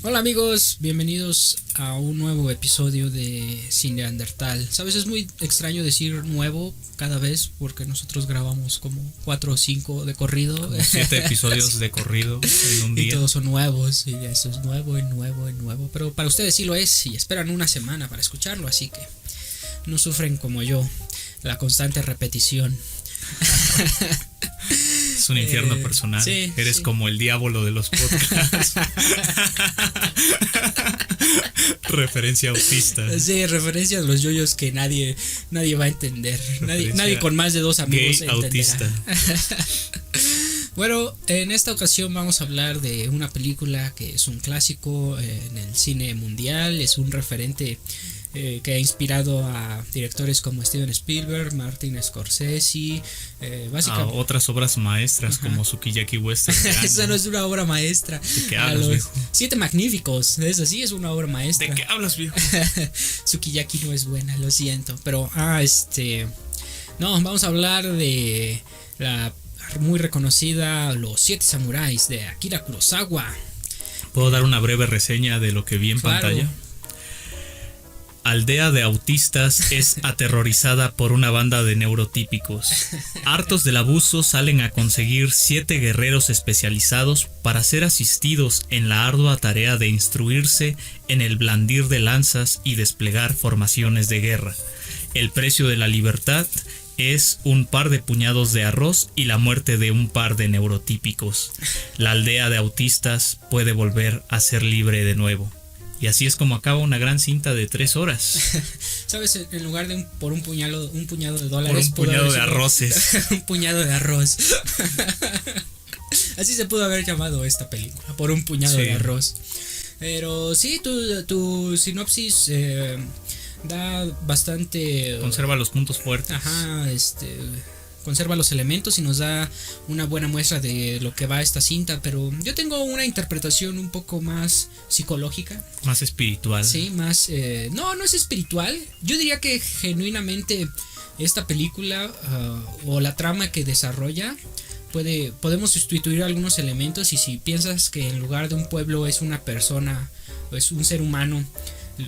Hola amigos, bienvenidos a un nuevo episodio de Cine Neandertal. Sabes, es muy extraño decir nuevo cada vez porque nosotros grabamos como 4 o 5 de corrido. Como 7 episodios de corrido en un día. Y todos son nuevos, y eso es nuevo y nuevo y nuevo. Pero para ustedes sí lo es y esperan una semana para escucharlo, así que no sufren como yo, la constante repetición. Es un infierno personal. Sí, Eres sí. como el diablo de los podcasts. Referencia autista. Sí, referencia a los yoyos que nadie va a entender. Nadie con más de 2 amigos gay entenderá. autista. Bueno, en esta ocasión vamos a hablar de una película que es un clásico en el cine mundial. Es un referente que ha inspirado a directores como Steven Spielberg, Martin Scorsese, básicamente. Otras obras maestras. Ajá. Como Sukiyaki Western. Esa no es una obra maestra. ¿De qué hablas, viejo? 7 Magníficos, eso sí es una obra maestra. ¿De qué hablas, viejo? Sukiyaki no es buena, lo siento. Pero, no, vamos a hablar de la muy reconocida Los 7 Samuráis de Akira Kurosawa. ¿Puedo dar una breve reseña de lo que vi en pantalla? Aldea de autistas es aterrorizada por una banda de neurotípicos. Hartos del abuso, salen a conseguir 7 guerreros especializados para ser asistidos en la ardua tarea de instruirse en el blandir de lanzas y desplegar formaciones de guerra. El precio de la libertad es un par de puñados de arroz y la muerte de un par de neurotípicos. La aldea de autistas puede volver a ser libre de nuevo. Y así es como acaba una gran cinta de 3 horas. ¿Sabes? En lugar de por un puñado de dólares, por un puñado de arroces. Un puñado de arroz. Así se pudo haber llamado esta película, por un puñado de arroz. Pero sí, tu sinopsis da bastante... Conserva los puntos fuertes. Ajá, conserva los elementos y nos da una buena muestra de lo que va esta cinta, pero yo tengo una interpretación un poco más psicológica. Más espiritual. Sí, más... no es espiritual. Yo diría que genuinamente esta película o la trama que desarrolla podemos sustituir algunos elementos, y si piensas que en lugar de un pueblo es una persona, es un ser humano,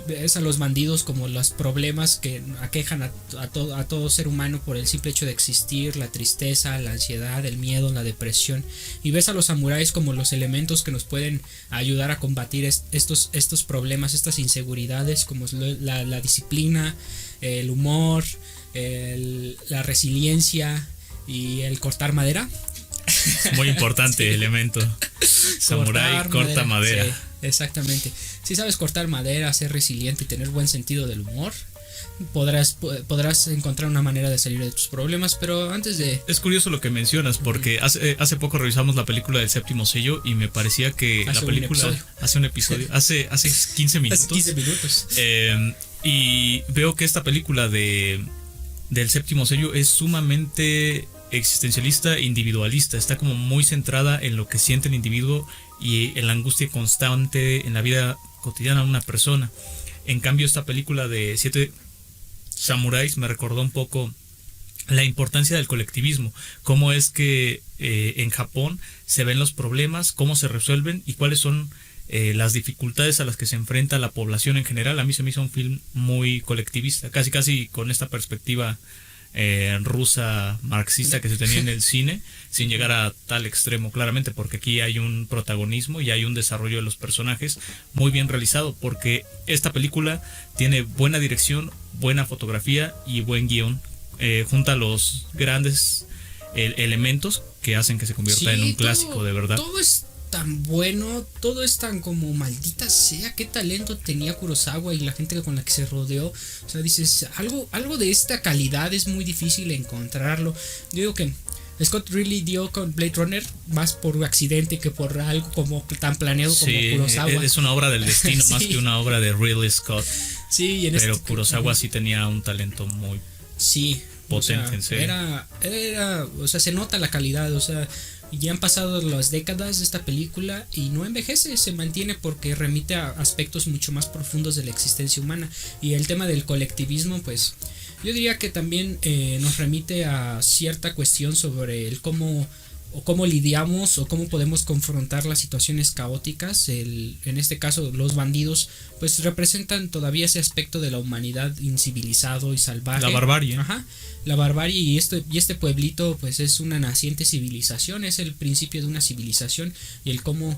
ves a los bandidos como los problemas que aquejan a todo ser humano por el simple hecho de existir, la tristeza, la ansiedad, el miedo, la depresión, y ves a los samuráis como los elementos que nos pueden ayudar a combatir estos problemas, estas inseguridades, como la disciplina, el humor, la resiliencia y el cortar madera. Muy importante. Sí. Elemento. Samurái corta madera. Sí, exactamente. Si sabes cortar madera, ser resiliente y tener buen sentido del humor, podrás encontrar una manera de salir de tus problemas. Pero antes de... Es curioso lo que mencionas, porque hace poco revisamos la película del Séptimo Sello y me parecía que la película... Hace un episodio. Hace 15 minutos. Hace 15 minutos. Y veo que esta película del Séptimo Sello es sumamente existencialista e individualista. Está como muy centrada en lo que siente el individuo y en la angustia constante en la vida cotidiana de una persona. En cambio, esta película de 7 samuráis me recordó un poco la importancia del colectivismo, cómo es que en Japón se ven los problemas, cómo se resuelven y cuáles son las dificultades a las que se enfrenta la población en general. A mí se me hizo un film muy colectivista, casi con esta perspectiva rusa marxista que se tenía en el cine, sin llegar a tal extremo claramente, porque aquí hay un protagonismo y hay un desarrollo de los personajes muy bien realizado, porque esta película tiene buena dirección, buena fotografía y buen guión. Junta los grandes elementos que hacen que se convierta en un clásico de verdad. Todo es tan bueno, todo es tan como maldita sea, qué talento tenía Kurosawa y la gente con la que se rodeó. O sea, dices, algo de esta calidad es muy difícil encontrarlo. Yo digo que Scott Ridley dio con Blade Runner más por accidente que por algo como tan planeado como Kurosawa. Es una obra del destino sí. Más que una obra de Ridley Scott. Sí, y pero Kurosawa sí tenía un talento muy potente, en serio. O sea, se nota la calidad, o sea, ya han pasado las décadas de esta película y no envejece, se mantiene porque remite a aspectos mucho más profundos de la existencia humana. Y el tema del colectivismo, pues yo diría que también nos remite a cierta cuestión sobre el cómo o cómo lidiamos o cómo podemos confrontar las situaciones caóticas. En este caso los bandidos pues representan todavía ese aspecto de la humanidad incivilizado y salvaje. La barbarie. Ajá, la barbarie, y este pueblito pues es una naciente civilización, es el principio de una civilización, y el cómo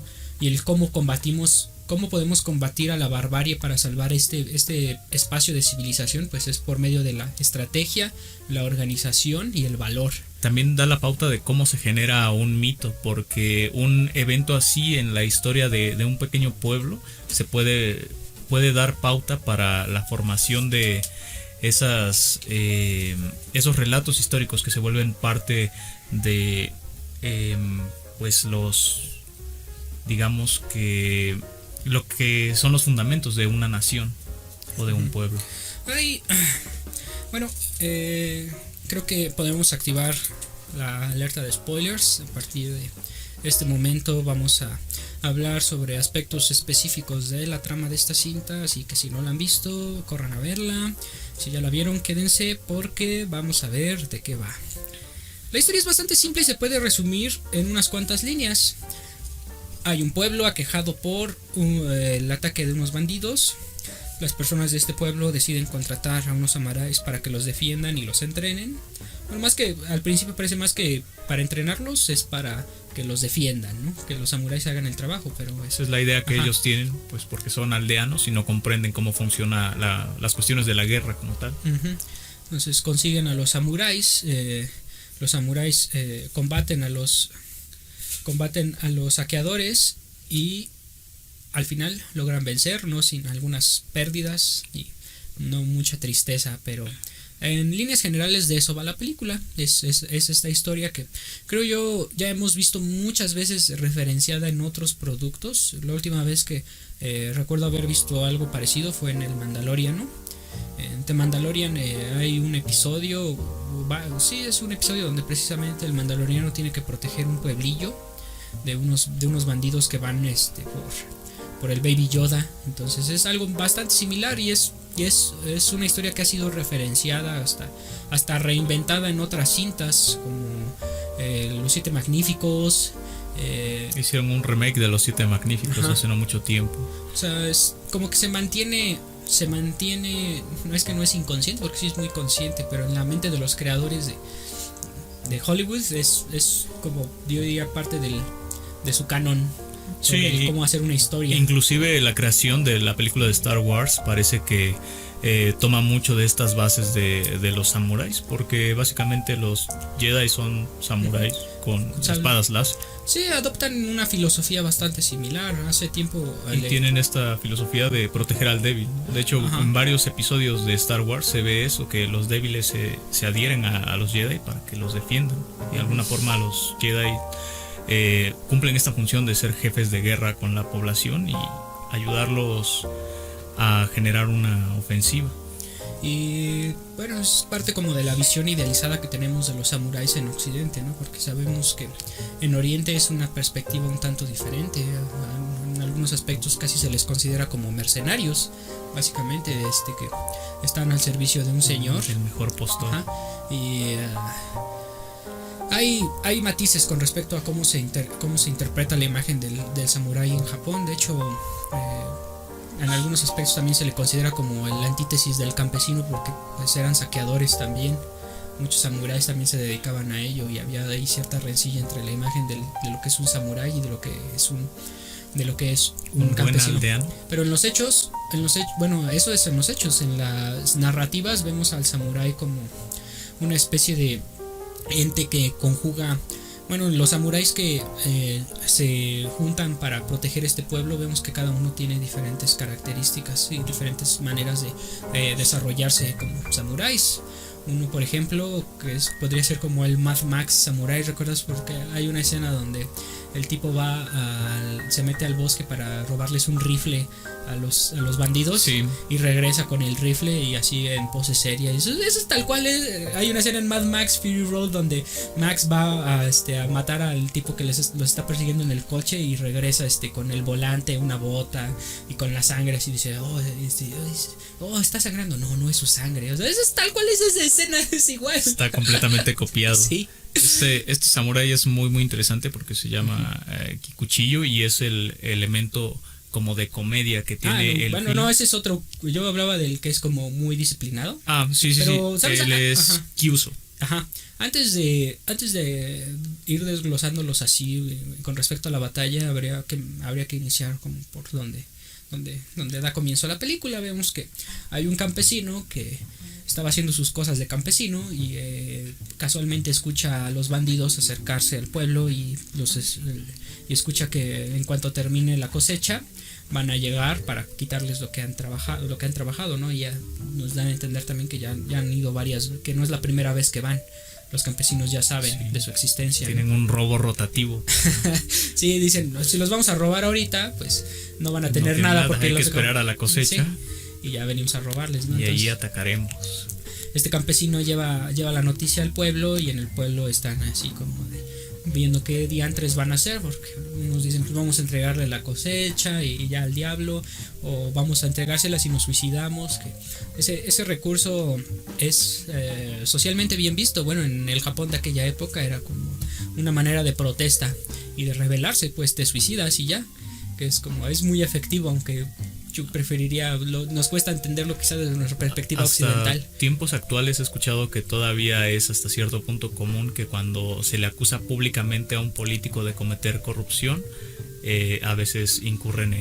combatimos, cómo podemos combatir a la barbarie para salvar este espacio de civilización, pues es por medio de la estrategia, la organización y el valor. También da la pauta de cómo se genera un mito, porque un evento así en la historia de un pequeño pueblo se puede dar pauta para la formación de esos relatos históricos que se vuelven parte de pues digamos que lo que son los fundamentos de una nación o de un pueblo. Bueno, creo que podemos activar la alerta de spoilers. A partir de este momento vamos a hablar sobre aspectos específicos de la trama de esta cinta, así que si no la han visto, corran a verla. Si ya la vieron, quédense porque vamos a ver de qué va. La historia es bastante simple y se puede resumir en unas cuantas líneas. Hay un pueblo aquejado por el ataque de unos bandidos. Las personas de este pueblo deciden contratar a unos samuráis para que los defiendan y los entrenen. Bueno, más que al principio parece más que para entrenarlos, es para que los defiendan, ¿no? Que los samuráis hagan el trabajo, pero esa es la idea que ellos tienen, pues porque son aldeanos y no comprenden cómo funciona las cuestiones de la guerra como tal. Entonces consiguen a los samuráis. Los samuráis combaten a los saqueadores y al final logran vencer, no sin algunas pérdidas y no mucha tristeza, pero en líneas generales de eso va la película. Es esta historia que creo yo ya hemos visto muchas veces referenciada en otros productos. La última vez que recuerdo haber visto algo parecido fue en el Mandaloriano. En The Mandalorian hay un episodio, es un episodio donde precisamente el mandaloriano tiene que proteger un pueblillo de unos bandidos que van por el Baby Yoda. Entonces es algo bastante similar y es una historia que ha sido referenciada hasta reinventada en otras cintas como Los Siete Magníficos. Hicieron un remake de Los Siete Magníficos hace no mucho tiempo. O sea, es como que se mantiene, no es que no es inconsciente, porque sí es muy consciente, pero en la mente de los creadores de Hollywood es como, yo diría, parte de su canon. Sí, cómo hacer una historia. Inclusive la creación de la película de Star Wars parece que toma mucho de estas bases de los samuráis, porque básicamente los Jedi son samuráis con espadas láser. Sí, adoptan una filosofía bastante similar. Hace tiempo y tienen esta filosofía de proteger al débil. De hecho, en varios episodios de Star Wars se ve eso, que los débiles se adhieren a los Jedi para que los defiendan. Y de alguna forma los Jedi cumplen esta función de ser jefes de guerra con la población y ayudarlos a generar una ofensiva. Y bueno, es parte como de la visión idealizada que tenemos de los samuráis en Occidente, ¿no? Porque sabemos que en Oriente es una perspectiva un tanto diferente. En algunos aspectos casi se les considera como mercenarios, básicamente, que están al servicio de un señor. El mejor postor. Y hay matices con respecto a cómo se interpreta la imagen del samurái en Japón. De hecho, en algunos aspectos también se le considera como el antítesis del campesino, porque pues eran saqueadores también. Muchos samuráis también se dedicaban a ello, y había ahí cierta rencilla entre la imagen de lo que es un samurái y de lo que es un campesino. Pero en los hechos, bueno, eso es en los hechos. En las narrativas vemos al samurái como una especie de ente que conjuga. Bueno, los samuráis que se juntan para proteger este pueblo, vemos que cada uno tiene diferentes características y diferentes maneras de desarrollarse como samuráis. Uno, por ejemplo, podría ser como el Mad Max Samurai. ¿Recuerdas? Porque hay una escena donde el tipo se mete al bosque para robarles un rifle a los bandidos, sí, y regresa con el rifle y así en pose seria. Eso es tal cual. Hay una escena en Mad Max Fury Road donde Max va a matar al tipo que los está persiguiendo en el coche y regresa con el volante, una bota y con la sangre así. Dice, está sangrando. No es su sangre. O sea, eso es tal cual, esa escena es igual. Está completamente copiado. Sí. Este samurái es muy muy interesante porque se llama Kikuchiyo y es el elemento como de comedia que tiene el bueno, film. no, ese es otro. Yo hablaba del que es como muy disciplinado. Sí, Pero, ¿sabes? él es Ajá. Kyuso. Ajá. Antes de ir desglosándolos así con respecto a la batalla, habría que iniciar como por donde da comienzo la película. Vemos que hay un campesino que estaba haciendo sus cosas de campesino y casualmente escucha a los bandidos acercarse al pueblo y escucha que en cuanto termine la cosecha van a llegar para quitarles lo que han trabajado, ¿no? Y ya nos dan a entender también que ya han ido varias, que no es la primera vez que van. Los campesinos ya saben de su existencia. Tienen un robo rotativo. Sí, dicen, si los vamos a robar ahorita, pues no van a tener nada porque hay que esperar a la cosecha. Sí, y ya venimos a robarles, ¿no? Y Entonces, ahí atacaremos. este campesino lleva la noticia al pueblo y en el pueblo están así como viendo qué diantres van a hacer, porque unos dicen pues vamos a entregarle la cosecha y ya al diablo, o vamos a entregársela si nos suicidamos, que ese recurso es socialmente bien visto. Bueno, en el Japón de aquella época era como una manera de protesta y de rebelarse, pues te suicidas y ya, que es muy efectivo, aunque yo preferiría, nos cuesta entenderlo quizás desde nuestra perspectiva occidental. Tiempos actuales he escuchado que todavía es hasta cierto punto común que cuando se le acusa públicamente a un político de cometer corrupción, a veces incurren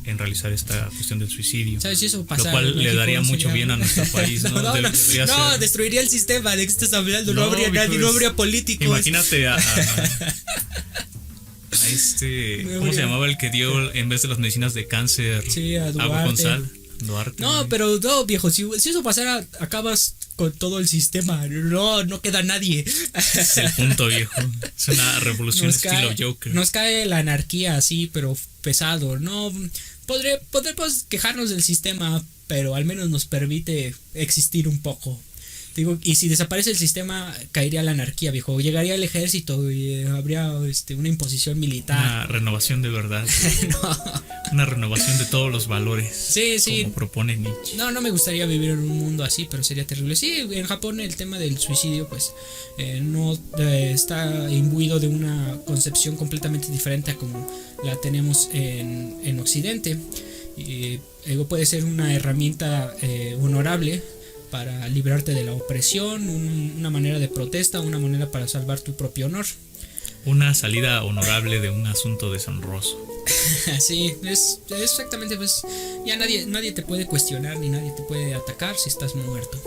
en realizar esta cuestión del suicidio. ¿Sabes si eso pasa? Lo cual le daría mucho bien a nuestro país, ¿no? No, destruiría el sistema de que estás hablando, no habría nadie, no habría políticos. Imagínate a ¿cómo se llamaba el que dio en vez de las medicinas de cáncer? Sí, a Duarte. Agua con sal. Duarte. No, pero no, viejo, si eso pasara, acabas con todo el sistema. No queda nadie. Es el punto, viejo. Es una revolución estilo Joker. Nos cae la anarquía así, pero pesado. No podremos quejarnos del sistema, pero al menos nos permite existir un poco. Digo, y si desaparece el sistema, caería la anarquía, viejo. Llegaría el ejército y habría una imposición militar. Una renovación de verdad. No. Una renovación de todos los valores. Sí. Como propone Nietzsche. No me gustaría vivir en un mundo así, pero sería terrible. Sí, en Japón el tema del suicidio, pues, no está imbuido de una concepción completamente diferente a como la tenemos en Occidente. Y puede ser una herramienta honorable para librarte de la opresión, una manera de protesta, una manera para salvar tu propio honor. Una salida honorable de un asunto deshonroso. Sí, es exactamente, pues ya nadie te puede cuestionar ni nadie te puede atacar si estás muerto.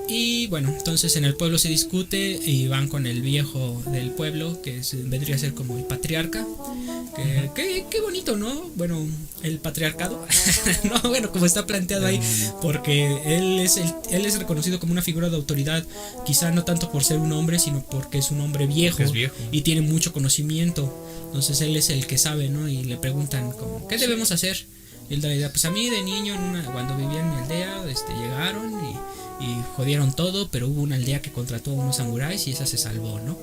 Y bueno, entonces en el pueblo se discute y van con el viejo del pueblo, que vendría a ser como el patriarca. Qué bonito, ¿no? Bueno, el patriarcado. No, bueno, como está planteado ahí, porque él es reconocido como una figura de autoridad, quizá no tanto por ser un hombre, sino porque es un hombre viejo, y tiene mucho conocimiento. Entonces él es el que sabe, ¿no? Y le preguntan como, ¿qué debemos hacer? Y él da la idea, pues a mí de niño cuando vivía en mi aldea, llegaron y jodieron todo, pero hubo una aldea que contrató a unos samuráis y esa se salvó, ¿no?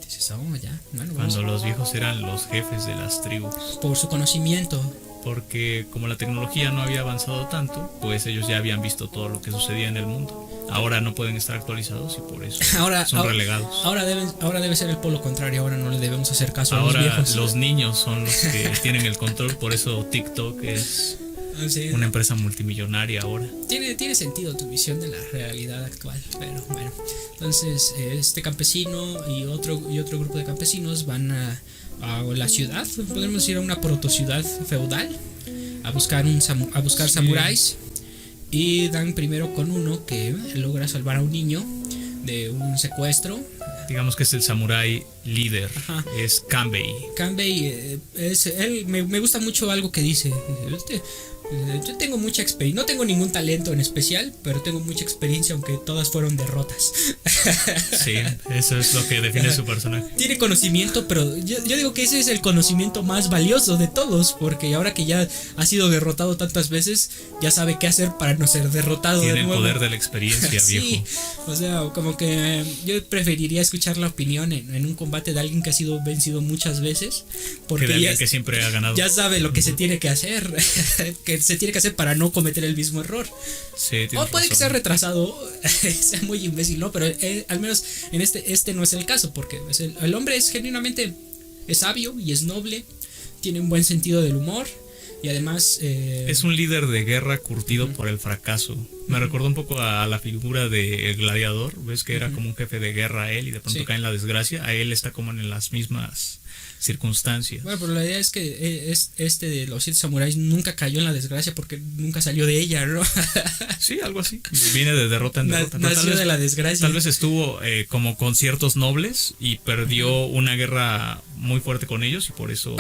Dices, ya, bueno, cuando los viejos eran los jefes de las tribus. Por su conocimiento. Porque como la tecnología no había avanzado tanto, pues ellos ya habían visto todo lo que sucedía en el mundo. Ahora no pueden estar actualizados y por eso son relegados. Ahora debe ser el polo contrario, ahora no le debemos hacer caso a los viejos. Ahora los niños son los que tienen el control, por eso TikTok es una empresa multimillonaria ahora. Tiene sentido tu visión de la realidad actual, pero bueno. Entonces este campesino y otro grupo de campesinos van a la ciudad, podemos decir a una protociudad feudal, a buscar samuráis, y dan primero con uno que logra salvar a un niño de un secuestro. Digamos que es el samurái líder. Ajá. Es Kanbei. Kanbei me gusta mucho algo que dice. Yo tengo mucha experiencia, no tengo ningún talento en especial, pero tengo mucha experiencia, aunque todas fueron derrotas. Sí, eso es lo que define su personaje. Tiene conocimiento, pero yo digo que ese es el conocimiento más valioso de todos, porque ahora que ya ha sido derrotado tantas veces, ya sabe qué hacer para no ser derrotado de nuevo. Tiene el poder de la experiencia, viejo. Sí, o sea, como que yo preferiría escuchar la opinión en un combate de alguien que ha sido vencido muchas veces, porque que de alguien que siempre ha ganado. Ya sabe lo que se tiene que hacer. Que que se tiene que hacer para no cometer el mismo error. Sí, O puede que sea retrasado, sea muy imbécil, ¿no? Pero al menos en este no es el caso, porque el hombre es genuinamente es sabio y es noble, tiene un buen sentido del humor y además... es un líder de guerra curtido por el fracaso. Me recordó un poco a la figura del gladiador, ves que era como un jefe de guerra él y de pronto cae en la desgracia, a él está como en las mismas circunstancias. Bueno, pero la idea es que este de los 7 samuráis nunca cayó en la desgracia porque nunca salió de ella, ¿no? Sí, algo así. Viene de derrota en derrota. Nació de la desgracia. Tal vez estuvo como con ciertos nobles y perdió una guerra muy fuerte con ellos y por eso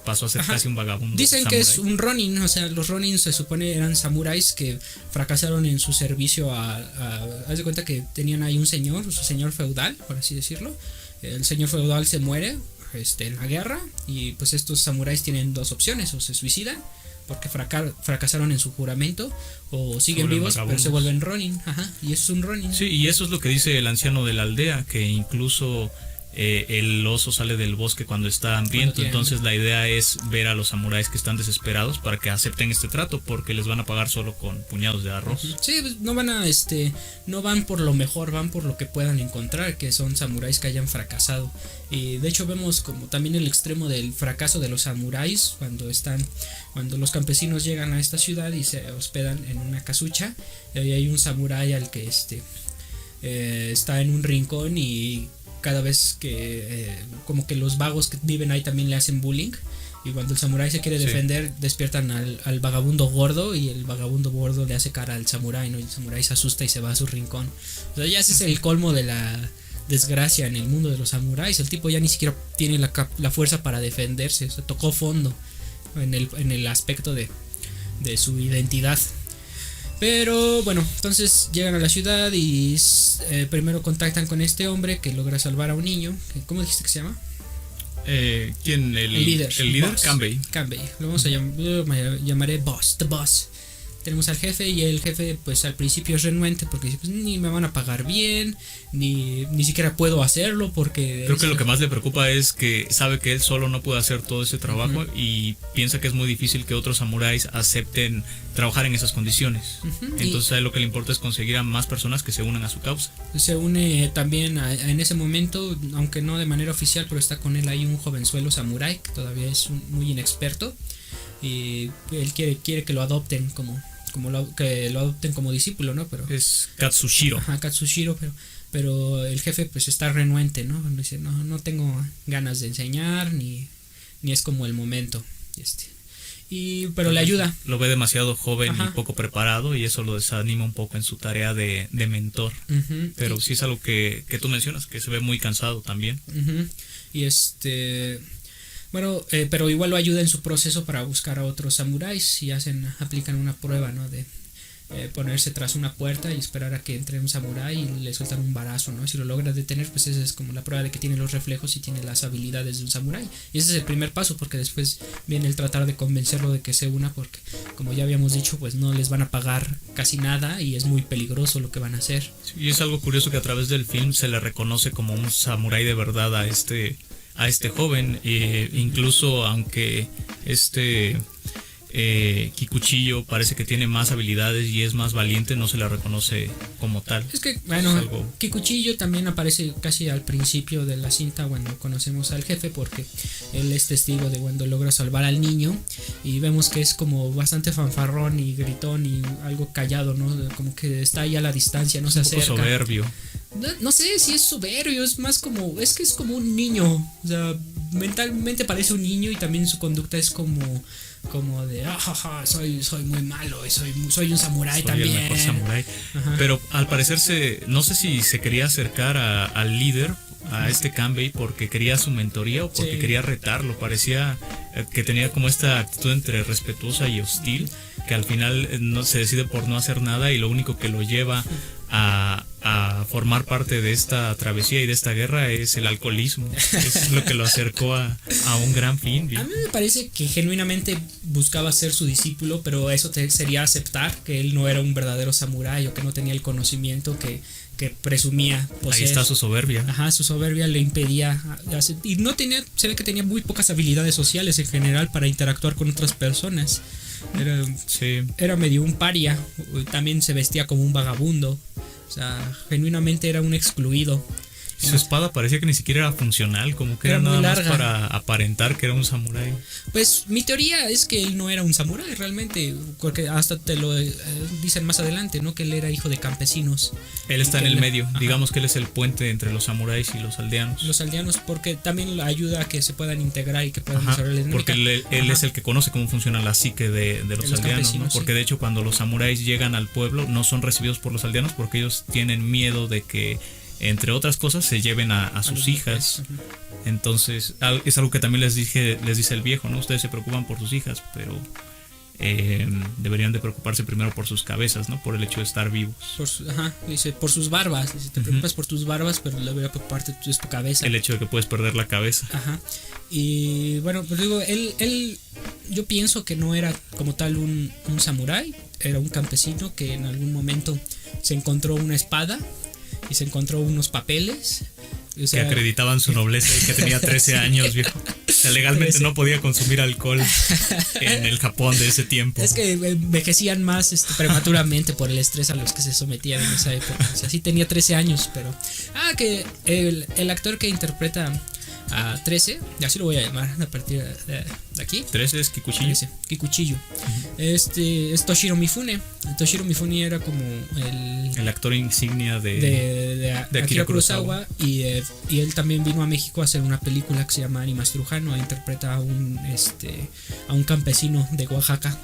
pasó a ser casi un vagabundo. Dicen que es un ronin, o sea, los ronin se supone eran samuráis que fracasaron en su servicio haz de cuenta que tenían ahí un señor, su señor feudal, por así decirlo. El señor feudal se muere en la guerra y pues estos samuráis tienen dos opciones: o se suicidan porque fracasaron en su juramento, o siguen vivos pero se vuelven ronin. Y eso es un ronin. Sí, y eso es lo que dice el anciano de la aldea, que incluso el oso sale del bosque cuando está hambriento. Entonces la idea es ver a los samuráis que están desesperados para que acepten este trato, porque les van a pagar solo con puñados de arroz. Sí, pues no van no van por lo mejor, van por lo que puedan encontrar, que son samuráis que hayan fracasado. Y de hecho vemos como también el extremo del fracaso de los samuráis cuando los campesinos llegan a esta ciudad y se hospedan en una casucha, y ahí hay un samurái al que está en un rincón y cada vez que como que los vagos que viven ahí también le hacen bullying, y cuando el samurái se quiere defender despiertan al vagabundo gordo y el vagabundo gordo le hace cara al samurái, ¿no? Y el samurái se asusta y se va a su rincón. O sea, ya ese es el colmo de la desgracia en el mundo de los samuráis. El tipo ya ni siquiera tiene la fuerza para defenderse, o sea, tocó fondo en el aspecto de su identidad. Pero bueno, entonces llegan a la ciudad y primero contactan con este hombre que logra salvar a un niño. ¿Cómo dijiste que se llama? ¿Quién? El líder. Kanbei. Lo llamaré Boss, The Boss. Tenemos al jefe y el jefe pues al principio es renuente porque dice, pues ni me van a pagar bien, ni siquiera puedo hacerlo porque... Creo que lo que más le preocupa es que sabe que él solo no puede hacer todo ese trabajo y piensa que es muy difícil que otros samuráis acepten trabajar en esas condiciones. Entonces a él lo que le importa es conseguir a más personas que se unan a su causa. Se une también en ese momento, aunque no de manera oficial, pero está con él ahí un jovenzuelo samurái que todavía es muy inexperto y él quiere que lo adopten que lo adopten como discípulo, ¿no? Pero es Katsushiro. Katsushiro, pero el jefe pues está renuente, ¿no? Dice, no tengo ganas de enseñar ni es como el momento. Pero le ayuda. Lo ve demasiado joven y poco preparado y eso lo desanima un poco en su tarea de mentor. Pero sí es algo que tú mencionas, que se ve muy cansado también. Y bueno, pero igual lo ayuda en su proceso para buscar a otros samuráis y aplican una prueba, ¿no? De ponerse tras una puerta y esperar a que entre un samurái y le sueltan un barazo, ¿no? Si lo logra detener, pues esa es como la prueba de que tiene los reflejos y tiene las habilidades de un samurái. Y ese es el primer paso, porque después viene el tratar de convencerlo de que se una, porque como ya habíamos dicho, pues no les van a pagar casi nada y es muy peligroso lo que van a hacer. Y es algo curioso que a través del film se le reconoce como un samurái de verdad a este joven, incluso aunque Kikuchiyo parece que tiene más habilidades y es más valiente, no se le reconoce como tal. Es que, bueno, Kikuchiyo también aparece casi al principio de la cinta cuando conocemos al jefe, porque él es testigo de cuando logra salvar al niño y vemos que es como bastante fanfarrón y gritón y algo callado, ¿no? Como que está ahí a la distancia, no se acerca. Un poco soberbio. No sé si es soberbio, es más como, es que es como un niño, o sea, mentalmente parece un niño y también su conducta es como de soy muy malo y soy un samurái también. El mejor samurái. Pero al parecer no sé si se quería acercar al líder, a Kanbei, porque quería su mentoría o porque quería retarlo. Parecía que tenía como esta actitud entre respetuosa y hostil, que al final no se decide por no hacer nada y lo único que lo lleva a formar parte de esta travesía y de esta guerra es el alcoholismo. Es lo que lo acercó a un gran fin. A mí me parece que genuinamente buscaba ser su discípulo, pero eso sería aceptar que él no era un verdadero samurái o que no tenía el conocimiento que presumía poseer. Ahí está su soberbia. Su soberbia le impedía y se ve que tenía muy pocas habilidades sociales en general para interactuar con otras personas. Sí. Era medio un paria, también se vestía como un vagabundo, o sea, genuinamente era un excluido. Su espada parecía que ni siquiera era funcional, como que era muy nada larga, más para aparentar que era un samurái. Pues mi teoría es que él no era un samurái realmente, porque hasta te lo dicen más adelante, ¿no? Que él era hijo de campesinos. Él está en el medio, ajá, digamos que él es el puente entre los samuráis y los aldeanos. Los aldeanos, porque también ayuda a que se puedan integrar y que puedan Ajá, desarrollar la dinámica. porque él es el que conoce cómo funciona la psique de los aldeanos, ¿no? Porque sí. de hecho cuando los samuráis llegan al pueblo no son recibidos por los aldeanos porque ellos tienen miedo de que, entre otras cosas, se lleven a sus hijas. Entonces es algo que también les dice el viejo, ¿no? Ustedes se preocupan por sus hijas, pero deberían de preocuparse primero por sus cabezas, ¿no? Por el hecho de estar vivos. Dice, por sus barbas. Dice, te preocupas por tus barbas, pero debería preocuparte de tu cabeza. El hecho de que puedes perder la cabeza. Ajá. Y bueno, pues digo, él yo pienso que no era como tal un samurái, era un campesino que en algún momento se encontró una espada y se encontró unos papeles, o sea, que acreditaban su nobleza y que tenía 13 años, viejo. O sea, legalmente 13. No podía consumir alcohol en el Japón de ese tiempo. Es que envejecían más prematuramente por el estrés a los que se sometían en esa época. O sea, sí tenía 13 años, pero... que el actor que interpreta a 13, así lo voy a llamar a partir de aquí. 13 es Kikuchiyo. Kikuchiyo. Es Toshiro Mifune. Toshiro Mifune era como el actor insignia de Akira Kurosawa. Y él también vino a México a hacer una película que se llama Animas Trujano. Interpreta a un campesino de Oaxaca.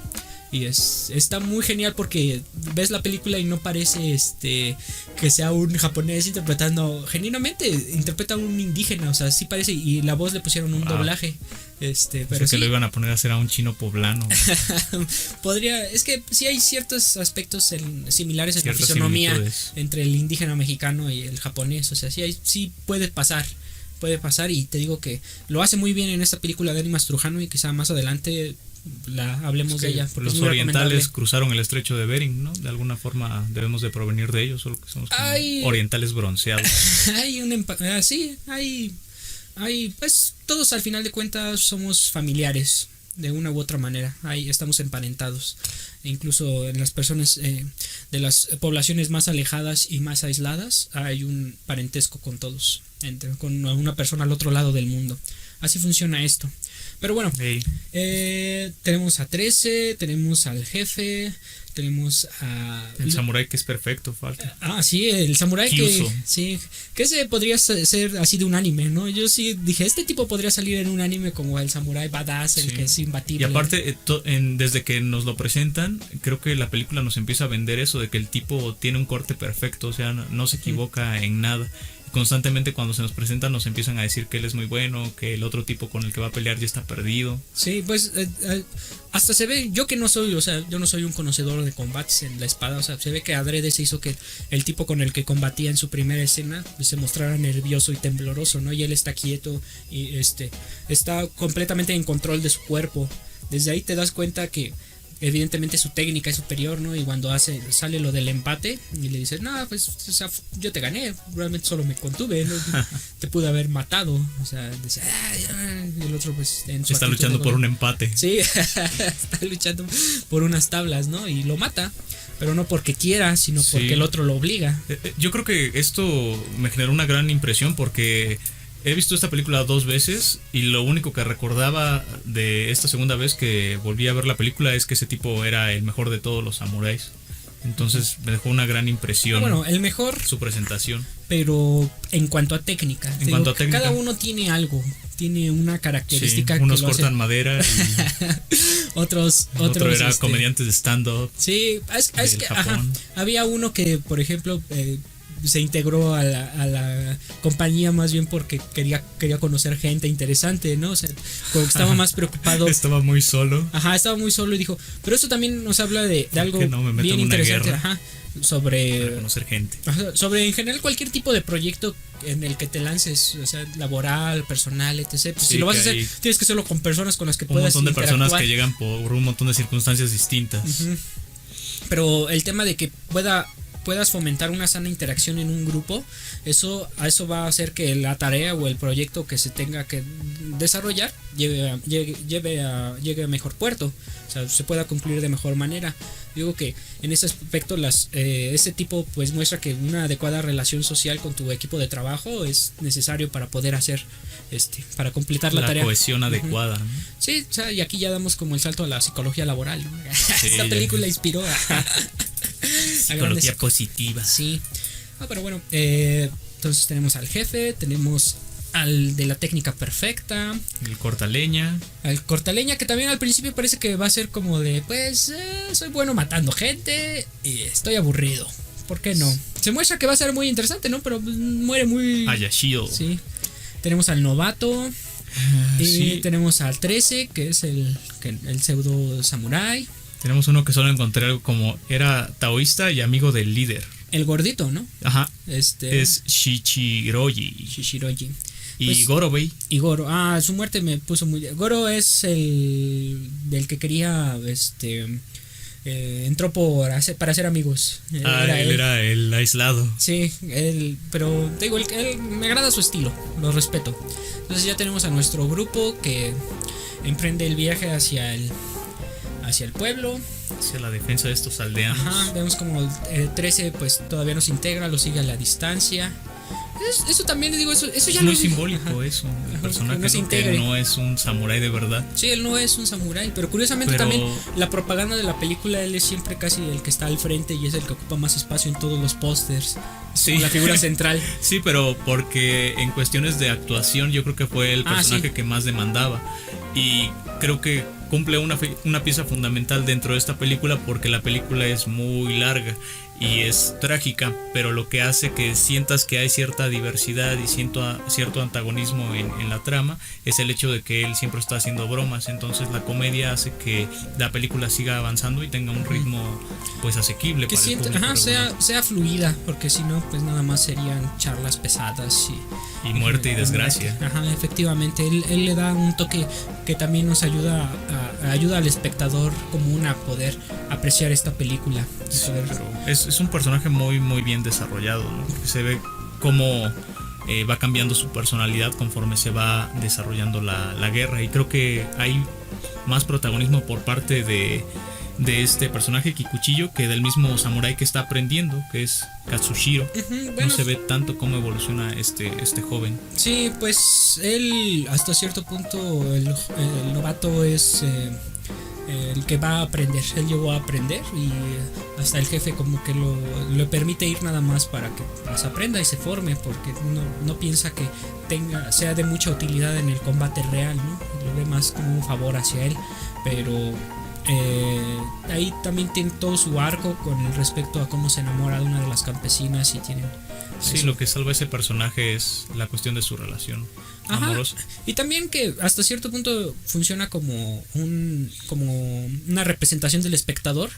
Y está muy genial porque ves la película y no parece que sea un japonés interpretando, genuinamente interpreta a un indígena, o sea, sí parece, y la voz le pusieron un doblaje. Pero sí, que lo iban a poner a hacer a un chino poblano. Podría, es que sí hay ciertos aspectos similares en la fisonomía entre el indígena mexicano y el japonés, o sea, sí puede pasar, y te digo que lo hace muy bien en esta película de Animas Trujano y quizá más adelante hablemos de ella. Los orientales cruzaron el estrecho de Bering, ¿no? De alguna forma debemos de provenir de ellos, solo que somos como orientales bronceados. Pues todos al final de cuentas somos familiares de una u otra manera. Ahí estamos emparentados. E incluso en las personas de las poblaciones más alejadas y más aisladas hay un parentesco con todos, con una persona al otro lado del mundo. Así funciona esto. Pero bueno, tenemos a 13, tenemos al jefe, tenemos a... El samurái que es perfecto, falta. Sí, el samurái Kyuso. que ese podría ser así de un anime, ¿no? Yo sí dije, este tipo podría salir en un anime como el samurái badass, el que es imbatible. Y aparte, desde que nos lo presentan, creo que la película nos empieza a vender eso de que el tipo tiene un corte perfecto, o sea, no se equivoca en nada. Constantemente cuando se nos presentan nos empiezan a decir que él es muy bueno, que el otro tipo con el que va a pelear ya está perdido. Sí, pues hasta se ve, yo no soy un conocedor de combates en la espada, o sea, se ve que adrede se hizo que el tipo con el que combatía en su primera escena pues, se mostrara nervioso y tembloroso, ¿no? Y él está quieto y está completamente en control de su cuerpo. Desde ahí te das cuenta que evidentemente su técnica es superior, ¿no? Y cuando sale lo del empate y le dices, no, pues o sea, yo te gané, realmente solo me contuve, ¿no? Te pude haber matado, o sea, dice, y el otro pues está luchando por un empate. Sí, está luchando por unas tablas, ¿no? Y lo mata, pero no porque quiera, sino porque el otro lo obliga. Yo creo que esto me generó una gran impresión porque he visto esta película 2 veces y lo único que recordaba de esta segunda vez que volví a ver la película es que ese tipo era el mejor de todos los samuráis. Entonces me dejó una gran impresión. Bueno, el mejor. Su presentación. Pero en cuanto a técnica. Cada uno tiene algo. Tiene una característica. Sí, unos cortan madera y otros era comediantes de stand-up. Sí, es que había uno que, por ejemplo, se integró a la compañía más bien porque quería conocer gente interesante, ¿no? O sea, como que estaba más preocupado. Estaba muy solo. Estaba muy solo y dijo, pero esto también nos habla de algo bien interesante. Sobre conocer gente. Sobre en general cualquier tipo de proyecto en el que te lances, o sea, laboral, personal, etc. Pues si lo vas a hacer, tienes que hacerlo con personas con las que puedas interactuar. Un montón de personas que llegan por un montón de circunstancias distintas. Pero el tema de que pueda puedas fomentar una sana interacción en un grupo, a eso va a hacer que la tarea o el proyecto que se tenga que desarrollar llegue a mejor puerto, o sea, se pueda concluir de mejor manera. Digo que en ese aspecto este tipo pues muestra que una adecuada relación social con tu equipo de trabajo es necesario para poder hacer para completar la tarea. La cohesión adecuada, ¿no? Sí, o sea, y aquí ya damos como el salto a la psicología laboral, ¿no? Sí, Esta película inspiró a psicología positiva. Sí. Pero bueno, entonces tenemos al jefe, tenemos al de la técnica perfecta, el cortaleña, al cortaleña, que también al principio parece que va a ser como de pues soy bueno matando gente y estoy aburrido, ¿por qué no? Se muestra que va a ser muy interesante, ¿no? Pero muere muy... Ayashio. Sí. Tenemos al novato y sí. Tenemos al 13, que es el pseudo samurái. Tenemos uno que solo encontré algo como era taoísta y amigo del líder. El gordito, ¿no? Ajá. Es Shichiroji. Y pues, Goro, güey. Y Goro. Su muerte me puso muy... Goro es el que quería... entró para ser amigos. Él era el aislado. Sí, pero te digo, él me agrada su estilo, lo respeto. Entonces ya tenemos a nuestro grupo que emprende el viaje hacia el pueblo, hacia la defensa de estos aldeanos. Ajá, vemos como el 13 pues todavía nos integra, lo sigue a la distancia. Eso también digo, eso ya es muy simbólico. Ajá. Eso, el personaje que no es un samurái de verdad. Sí, él no es un samurái, pero curiosamente también la propaganda de la película, él es siempre casi el que está al frente y es el que ocupa más espacio en todos los pósters. Sí. La figura central. Sí, pero porque en cuestiones de actuación yo creo que fue el personaje que más demandaba. Y creo que cumple una pieza fundamental dentro de esta película porque la película es muy larga y es trágica, pero lo que hace que sientas que hay cierta diversidad y cierto antagonismo en la trama es el hecho de que él siempre está haciendo bromas. Entonces la comedia hace que la película siga avanzando y tenga un ritmo pues asequible que para el público. sea fluida, porque si no pues nada más serían charlas pesadas y muerte y desgracia. Ajá, efectivamente, él le da un toque que también nos ayuda al espectador común a poder apreciar esta película. Sí, pero es un personaje muy muy bien desarrollado, ¿no? Porque se ve cómo va cambiando su personalidad conforme se va desarrollando la guerra, y creo que hay más protagonismo por parte de este personaje Kikuchiyo que del mismo samurái que está aprendiendo, que es Katsushiro. Bueno, no se ve tanto cómo evoluciona este joven. Sí, pues él hasta cierto punto el novato es el que va a aprender. Él llegó a aprender y hasta el jefe como que lo permite ir nada más para que pues, aprenda y se forme, porque no piensa que sea de mucha utilidad en el combate real, ¿no? Lo ve más como un favor hacia él, pero ahí también tiene todo su arco con el respecto a cómo se enamora de una de las campesinas y tienen... Sí, lo que salva a ese personaje es la cuestión de su relación amorosa. Y también que hasta cierto punto funciona como una representación del espectador,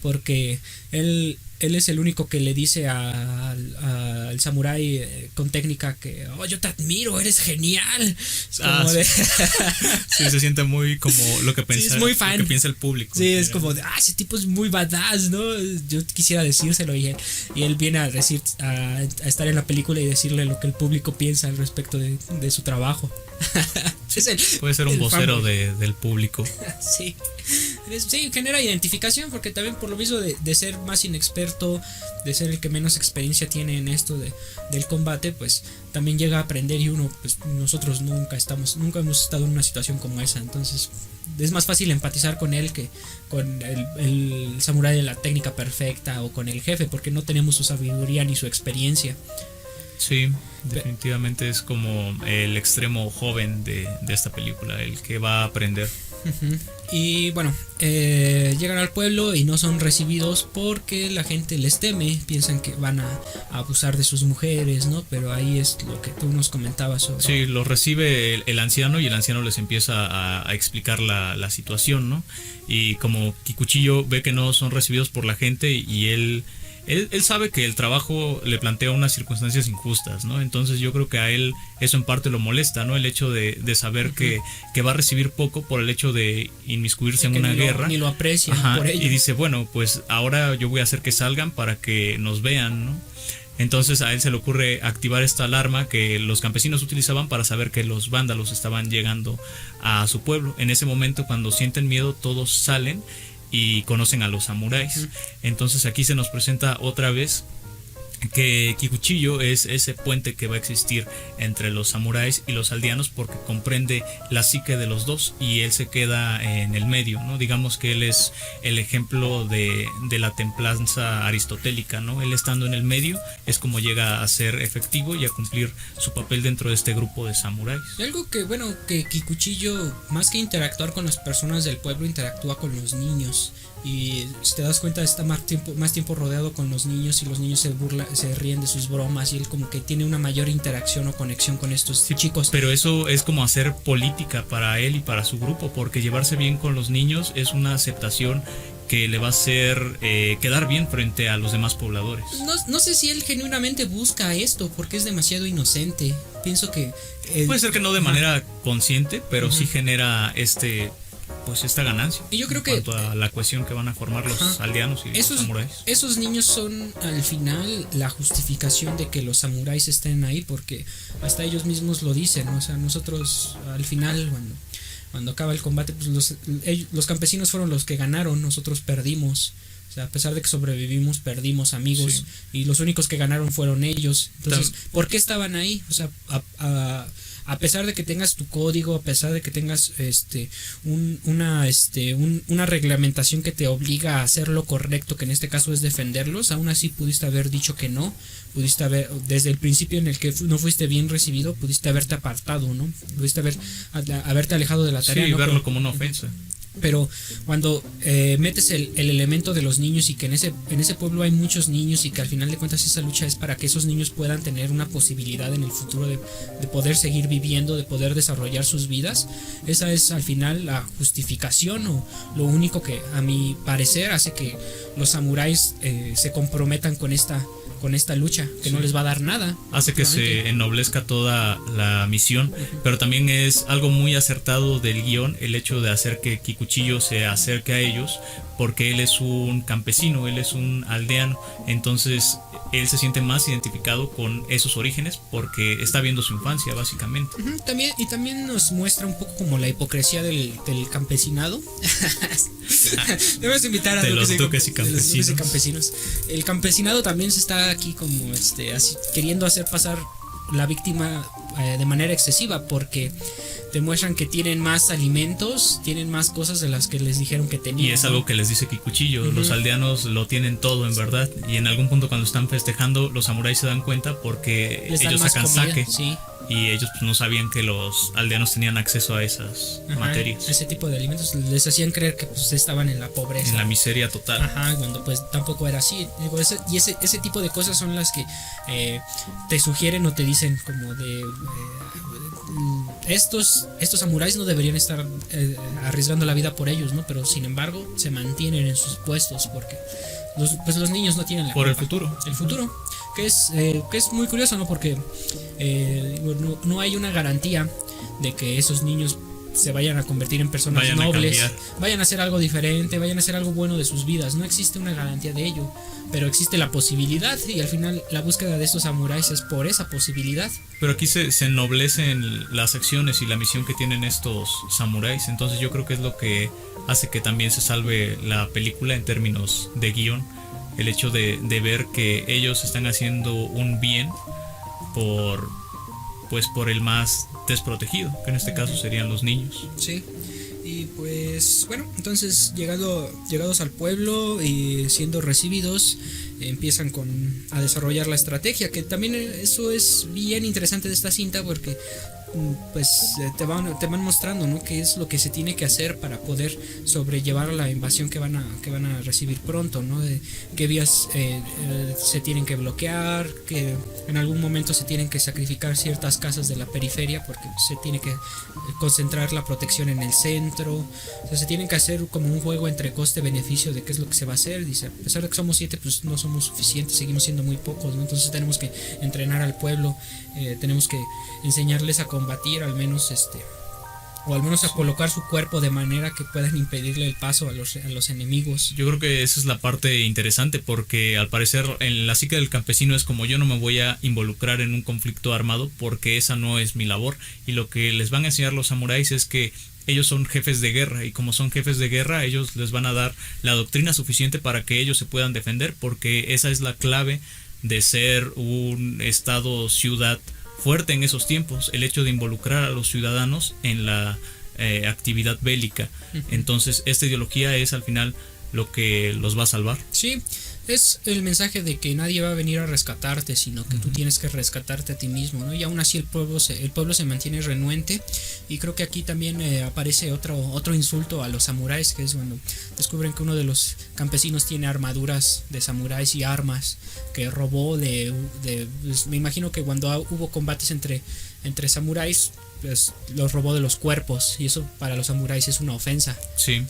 porque él es el único que le dice al samurái con técnica que yo te admiro, eres genial. Sí, se siente muy como lo que piensa, es muy fan. Lo que piensa el público. Sí, es como de ese tipo es muy badass, ¿no? Yo quisiera decírselo y él viene a decir a estar en la película y decirle lo que el público piensa al respecto de su trabajo. Puede ser un vocero del público. Sí, genera identificación, porque también por lo mismo de ser más inexperto, de ser el que menos experiencia tiene en esto del combate, pues también llega a aprender, y uno, pues nosotros nunca hemos estado en una situación como esa, entonces es más fácil empatizar con él que con el samurái de la técnica perfecta o con el jefe, porque no tenemos su sabiduría ni su experiencia. Sí, definitivamente es como el extremo joven de esta película, el que va a aprender. Y bueno, llegan al pueblo y no son recibidos porque la gente les teme, piensan que van a abusar de sus mujeres, ¿no? Pero ahí es lo que tú nos comentabas sobre... Sí, los recibe el anciano y el anciano les empieza a explicar la situación, ¿no? Y como Kikuchiyo ve que no son recibidos por la gente y él él sabe que el trabajo le plantea unas circunstancias injustas, ¿no? Entonces yo creo que a él eso en parte lo molesta, ¿no? El hecho de saber que va a recibir poco por el hecho de inmiscuirse en una guerra. Ni lo aprecia por ello. Y dice, bueno, pues ahora yo voy a hacer que salgan para que nos vean, ¿no? Entonces a él se le ocurre activar esta alarma que los campesinos utilizaban para saber que los vándalos estaban llegando a su pueblo. En ese momento, cuando sienten miedo, todos salen y conocen a los samuráis. Entonces aquí se nos presenta otra vez que Kikuchiyo es ese puente que va a existir entre los samuráis y los aldeanos, porque comprende la psique de los dos y él se queda en el medio, ¿no? Digamos que él es el ejemplo de la templanza aristotélica, ¿no? Él estando en el medio es como llega a ser efectivo y a cumplir su papel dentro de este grupo de samuráis. Y algo que, bueno, que Kikuchiyo, más que interactuar con las personas del pueblo, interactúa con los niños. Y si te das cuenta, está más tiempo rodeado con los niños, y los niños se ríen de sus bromas, y él como que tiene una mayor interacción o conexión con estos chicos. Pero eso es como hacer política para él y para su grupo, porque llevarse bien con los niños es una aceptación que le va a hacer quedar bien frente a los demás pobladores. No sé si él genuinamente busca esto, porque es demasiado inocente. Pienso que puede ser que no de manera consciente, pero sí genera esta ganancia. Y yo creo que en cuanto a la cohesión que van a formar los aldeanos y los samuráis. Esos niños son al final la justificación de que los samuráis estén ahí, porque hasta ellos mismos lo dicen, ¿no? O sea, nosotros al final, cuando acaba el combate, pues los campesinos fueron los que ganaron, nosotros perdimos. O sea, a pesar de que sobrevivimos, perdimos amigos, y los únicos que ganaron fueron ellos. Entonces, ¿por qué estaban ahí? O sea, a pesar de que tengas tu código, a pesar de que tengas una reglamentación que te obliga a hacer lo correcto, que en este caso es defenderlos, aún así pudiste haber dicho que no, pudiste haber, desde el principio en el que no fuiste bien recibido, pudiste haberte apartado, ¿no? Pudiste haberte alejado de la tarea. Sí, ¿no? verlo como una ofensa. Pero cuando metes el elemento de los niños, y que en ese pueblo hay muchos niños, y que al final de cuentas esa lucha es para que esos niños puedan tener una posibilidad en el futuro de poder seguir viviendo, de poder desarrollar sus vidas, esa es al final la justificación, o lo único que a mi parecer hace que los samuráis se comprometan con esta lucha, que no les va a dar nada. Hace que se ennoblezca toda la misión, pero también es algo muy acertado del guión el hecho de hacer que Kikuchiyo se acerque a ellos, porque él es un campesino, él es un aldeano, entonces él se siente más identificado con esos orígenes porque está viendo su infancia básicamente. También nos muestra un poco como la hipocresía del campesinado. Debemos invitar a de los duques y campesinos. El campesinado también se está aquí como así, queriendo hacer pasar la víctima de manera excesiva, porque demuestran que tienen más alimentos, tienen más cosas de las que les dijeron que tenían. Y es algo que les dice Kikuchiyo, los aldeanos lo tienen todo en verdad, y en algún punto cuando están festejando los samuráis se dan cuenta porque ellos sacan sake, y ellos pues no sabían que los aldeanos tenían acceso a esas materias. Ese tipo de alimentos les hacían creer que pues estaban en la pobreza, en la miseria total. Cuando pues tampoco era así. Ese tipo de cosas son las que te sugieren o te dicen como de estos samuráis no deberían estar arriesgando la vida por ellos, ¿no? Pero sin embargo se mantienen en sus puestos porque los niños no tienen la por culpa. El futuro, que es muy curioso, ¿no? Porque no hay una garantía de que esos niños se vayan a convertir en personas nobles, vayan a hacer algo diferente, vayan a hacer algo bueno de sus vidas. No existe una garantía de ello, pero existe la posibilidad, y al final la búsqueda de estos samuráis es por esa posibilidad. Pero aquí se ennoblecen las acciones y la misión que tienen estos samuráis, entonces yo creo que es lo que hace que también se salve la película en términos de guión, el hecho de ver que ellos están haciendo un bien por el más desprotegido, que en este caso serían los niños. Sí. Y pues bueno, entonces llegados al pueblo y siendo recibidos, empiezan a desarrollar la estrategia, que también eso es bien interesante de esta cinta, porque pues te van mostrando, ¿no?, qué es lo que se tiene que hacer para poder sobrellevar la invasión que van a recibir pronto, ¿no? De qué vías se tienen que bloquear, que en algún momento se tienen que sacrificar ciertas casas de la periferia porque se tiene que concentrar la protección en el centro. O sea, se tienen que hacer como un juego entre coste-beneficio de qué es lo que se va a hacer. Dice, a pesar de que somos 7, pues no somos suficientes, seguimos siendo muy pocos, ¿no? Entonces tenemos que entrenar al pueblo, tenemos que enseñarles a combatir, al menos o al menos a colocar su cuerpo de manera que puedan impedirle el paso a los enemigos. Yo creo que esa es la parte interesante, porque al parecer en la psique del campesino es como: yo no me voy a involucrar en un conflicto armado porque esa no es mi labor. Y lo que les van a enseñar los samuráis es que ellos son jefes de guerra, y como son jefes de guerra, ellos les van a dar la doctrina suficiente para que ellos se puedan defender, porque esa es la clave de ser un estado-ciudad fuerte en esos tiempos, el hecho de involucrar a los ciudadanos en la actividad bélica. Entonces esta ideología es al final lo que los va a salvar. Sí, es el mensaje de que nadie va a venir a rescatarte, sino que tú tienes que rescatarte a ti mismo, ¿no? Y aún así el pueblo se mantiene renuente. Y creo que aquí también aparece otro insulto a los samuráis, que es cuando descubren que uno de los campesinos tiene armaduras de samuráis y armas que robó pues, me imagino que cuando hubo combates entre samuráis, pues los robó de los cuerpos, y eso para los samuráis es una ofensa. Sí.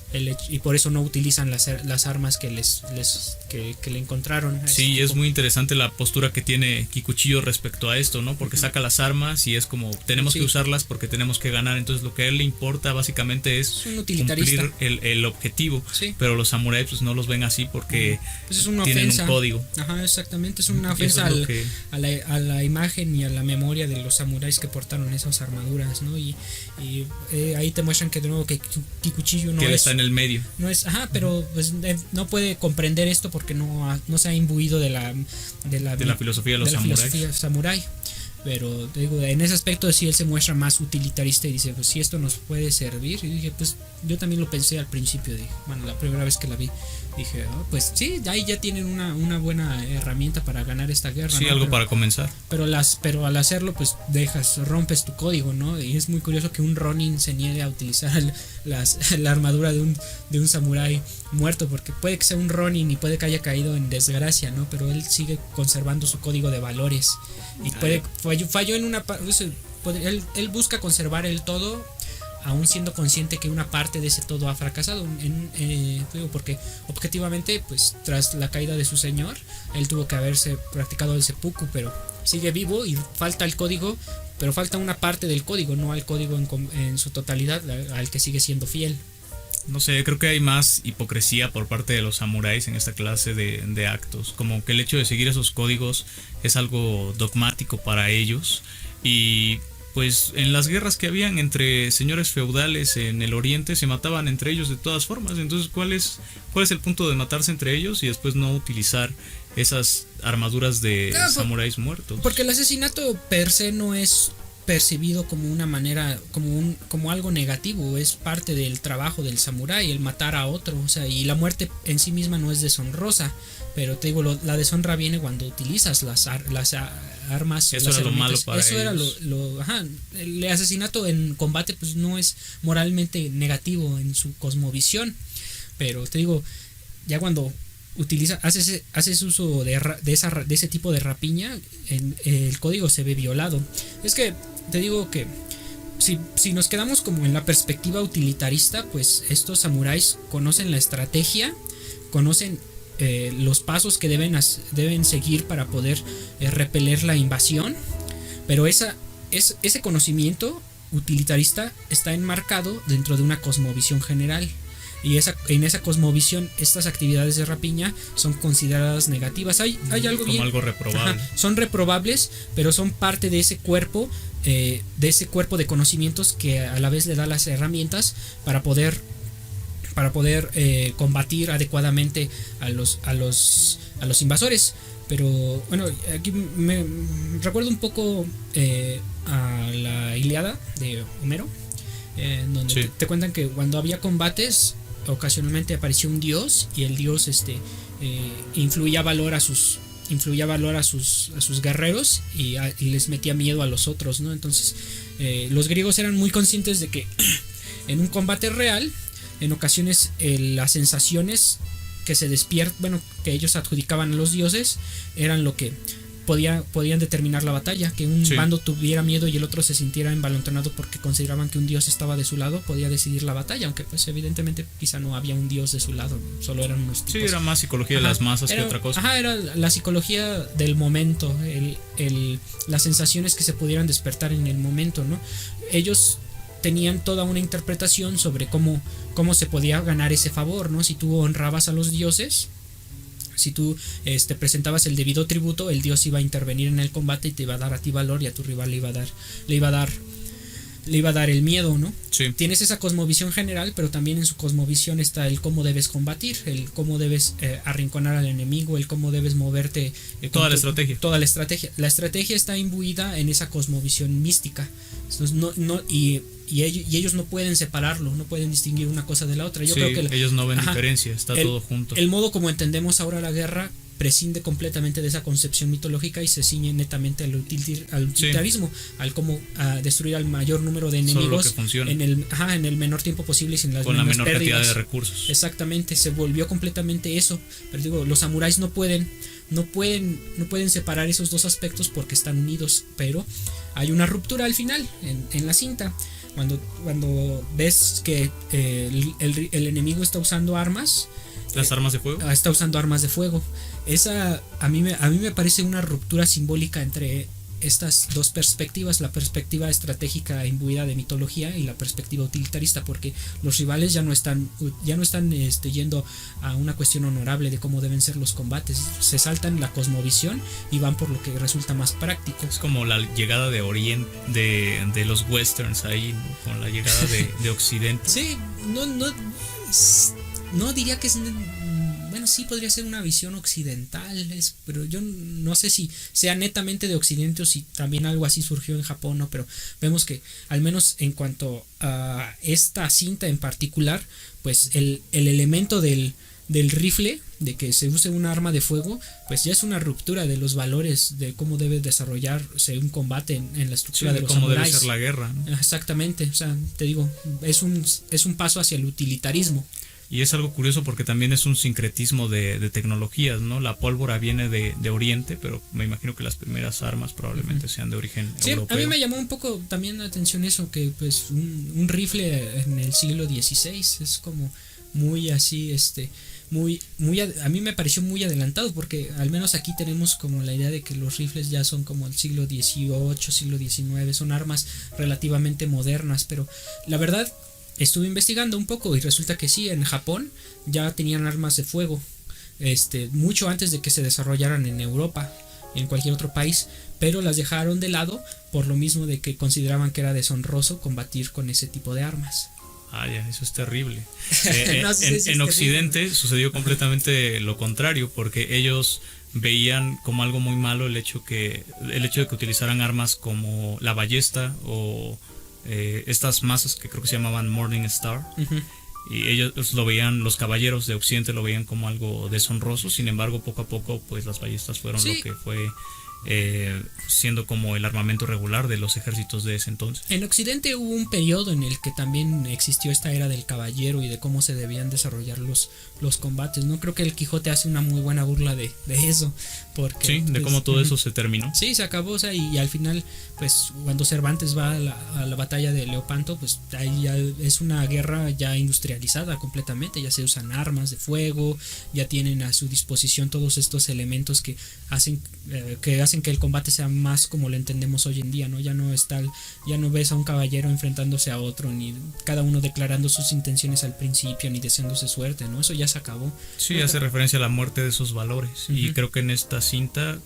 Y por eso no utilizan las armas que le encontraron. Sí, es muy interesante la postura que tiene Kikuchiyo respecto a esto, ¿no? Porque saca las armas y es como: tenemos que usarlas porque tenemos que ganar. Entonces lo que a él le importa básicamente es un utilitarista, cumplir el objetivo. Sí. Pero los samuráis pues no los ven así porque pues es una tienen ofensa. Un código. Ajá, exactamente, es una ofensa a la imagen y a la memoria de los samuráis que portaron esas armaduras, ¿no? Y ahí te muestran que de nuevo que Kikuchiyo no que está en el medio. No es, pero pues, no puede comprender esto porque no se ha imbuido de la filosofía de los samuráis. Filosofía samurái. Pero te digo, en ese aspecto sí él se muestra más utilitarista y dice, pues si esto nos puede servir. Y dije, pues yo también lo pensé al principio, la primera vez que la vi, dije, pues sí, ahí ya tienen una buena herramienta para ganar esta guerra. Sí, ¿no? Algo para comenzar. Pero al hacerlo, pues rompes tu código, ¿no? Y es muy curioso que un Ronin se niegue a utilizar la armadura de un samurái muerto, porque puede que sea un Ronin y puede que haya caído en desgracia, ¿no? Pero él sigue conservando su código de valores. Y falló en una parte. Él busca conservar el todo, aún siendo consciente que una parte de ese todo ha fracasado. Porque objetivamente, pues tras la caída de su señor, él tuvo que haberse practicado el seppuku, pero sigue vivo y falta el código, pero falta una parte del código, no al código en su totalidad, al que sigue siendo fiel. No sé, creo que hay más hipocresía por parte de los samuráis en esta clase de actos. Como que el hecho de seguir esos códigos es algo dogmático para ellos. Y pues en las guerras que habían entre señores feudales en el oriente se mataban entre ellos de todas formas. Entonces, ¿cuál es el punto de matarse entre ellos y después no utilizar esas armaduras de samuráis muertos? Porque el asesinato per se no es percibido como una manera, como algo negativo, es parte del trabajo del samurái, el matar a otro, o sea, y la muerte en sí misma no es deshonrosa, pero te digo, la deshonra viene cuando utilizas las armas. Eso era lo malo para eso ellos. El asesinato en combate pues no es moralmente negativo en su cosmovisión, pero te digo, ya cuando haces uso de ese tipo de rapiña, el código se ve violado. Es que te digo que si nos quedamos como en la perspectiva utilitarista, pues estos samuráis conocen la estrategia, conocen los pasos que deben seguir para poder repeler la invasión, pero ese conocimiento utilitarista está enmarcado dentro de una cosmovisión general. Y en esa cosmovisión, estas actividades de rapiña son consideradas negativas. Hay algo como algo reprobable. Son reprobables, pero son parte de ese cuerpo de conocimientos que a la vez le da las herramientas para poder combatir adecuadamente a los invasores. Pero bueno, aquí me recuerdo un poco a la Ilíada de Homero, donde sí. te cuentan que cuando había combates, ocasionalmente apareció un dios, y el dios influía valor a sus influía valor a sus guerreros y les metía miedo a los otros, ¿no? Entonces los griegos eran muy conscientes de que en un combate real, en ocasiones las sensaciones que se despiertan, bueno, que ellos adjudicaban a los dioses, eran lo que podían determinar la batalla. Que un bando tuviera miedo y el otro se sintiera envalentonado porque consideraban que un dios estaba de su lado, podía decidir la batalla, aunque pues evidentemente quizá no había un dios de su lado, solo eran unos tipos. Sí, era más psicología de las masas que otra cosa. Era la psicología del momento, las sensaciones que se pudieran despertar en el momento, ¿no? Ellos tenían toda una interpretación sobre cómo se podía ganar ese favor, ¿no? Si tú honrabas a los dioses, si tú presentabas el debido tributo, el dios iba a intervenir en el combate y te iba a dar a ti valor, y a tu rival le iba a dar el miedo, ¿no? Sí. Tienes esa cosmovisión general, pero también en su cosmovisión está el cómo debes combatir, el cómo debes arrinconar al enemigo, el cómo debes moverte. Toda la estrategia. Toda la estrategia. La estrategia está imbuida en esa cosmovisión mística. Entonces, y ellos no pueden separarlo, no pueden distinguir una cosa de la otra. Yo creo que ellos no ven diferencia, está todo junto. El modo como entendemos ahora la guerra prescinde completamente de esa concepción mitológica y se ciñe netamente al utilitarismo, al cómo destruir al mayor número de enemigos en el menor tiempo posible y sin las con la menor pérdidas. Cantidad de recursos. Exactamente, se volvió completamente eso. Pero digo, los samuráis no pueden separar esos dos aspectos porque están unidos, pero hay una ruptura al final en la cinta. Cuando ves que el enemigo está usando armas. ¿Las armas de fuego? Está usando armas de fuego. Esa a mí me parece una ruptura simbólica entre estas dos perspectivas, la perspectiva estratégica imbuida de mitología y la perspectiva utilitarista, porque los rivales ya no están yendo a una cuestión honorable de cómo deben ser los combates, se saltan la cosmovisión y van por lo que resulta más práctico. Es como la llegada de Oriente, de los westerns ahí, ¿no? Con la llegada de Occidente. Sí, no diría que es... Bueno, sí podría ser una visión occidental, pero yo no sé si sea netamente de Occidente o si también algo así surgió en Japón, ¿no? Pero vemos que al menos en cuanto a esta cinta en particular, pues el elemento del rifle, de que se use un arma de fuego, pues ya es una ruptura de los valores de cómo debe desarrollarse un combate en la estructura de los cómo samuráis. Debe ser la guerra, ¿no? Exactamente, o sea, te digo, es un paso hacia el utilitarismo. Y es algo curioso porque también es un sincretismo de tecnologías, ¿no? La pólvora viene de Oriente, pero me imagino que las primeras armas probablemente sean de origen europeo. A mí me llamó un poco también la atención eso, que pues un rifle en el siglo XVI es como muy así, a mí me pareció muy adelantado, porque al menos aquí tenemos como la idea de que los rifles ya son como el siglo XVIII, siglo XIX, son armas relativamente modernas, pero la verdad... Estuve investigando un poco y resulta que sí, en Japón ya tenían armas de fuego, mucho antes de que se desarrollaran en Europa y en cualquier otro país, pero las dejaron de lado por lo mismo de que consideraban que era deshonroso combatir con ese tipo de armas. Ya, eso es terrible. No sé si en Occidente sucedió completamente lo contrario, porque ellos veían como algo muy malo el hecho de que utilizaran armas como la ballesta o estas masas que creo que se llamaban Morning Star. Y ellos lo veían, los caballeros de Occidente lo veían como algo deshonroso. Sin embargo, poco a poco pues las ballestas fueron lo que fue siendo como el armamento regular de los ejércitos de ese entonces. En Occidente hubo un periodo en el que también existió esta era del caballero y de cómo se debían desarrollar los combates, ¿no? Creo que el Quijote hace una muy buena burla de eso, porque sí, de cómo todo eso se terminó. Sí, se acabó, o sea, y al final pues cuando Cervantes va a la batalla de Leopanto, pues ahí ya es una guerra ya industrializada completamente, ya se usan armas de fuego, ya tienen a su disposición todos estos elementos que hacen que el combate sea más como lo entendemos hoy en día, ¿no? Ya no ves a un caballero enfrentándose a otro, ni cada uno declarando sus intenciones al principio, ni deseándose suerte, ¿no? Eso ya se acabó. Sí, hace referencia a la muerte de esos valores. Y creo que en esta cinta,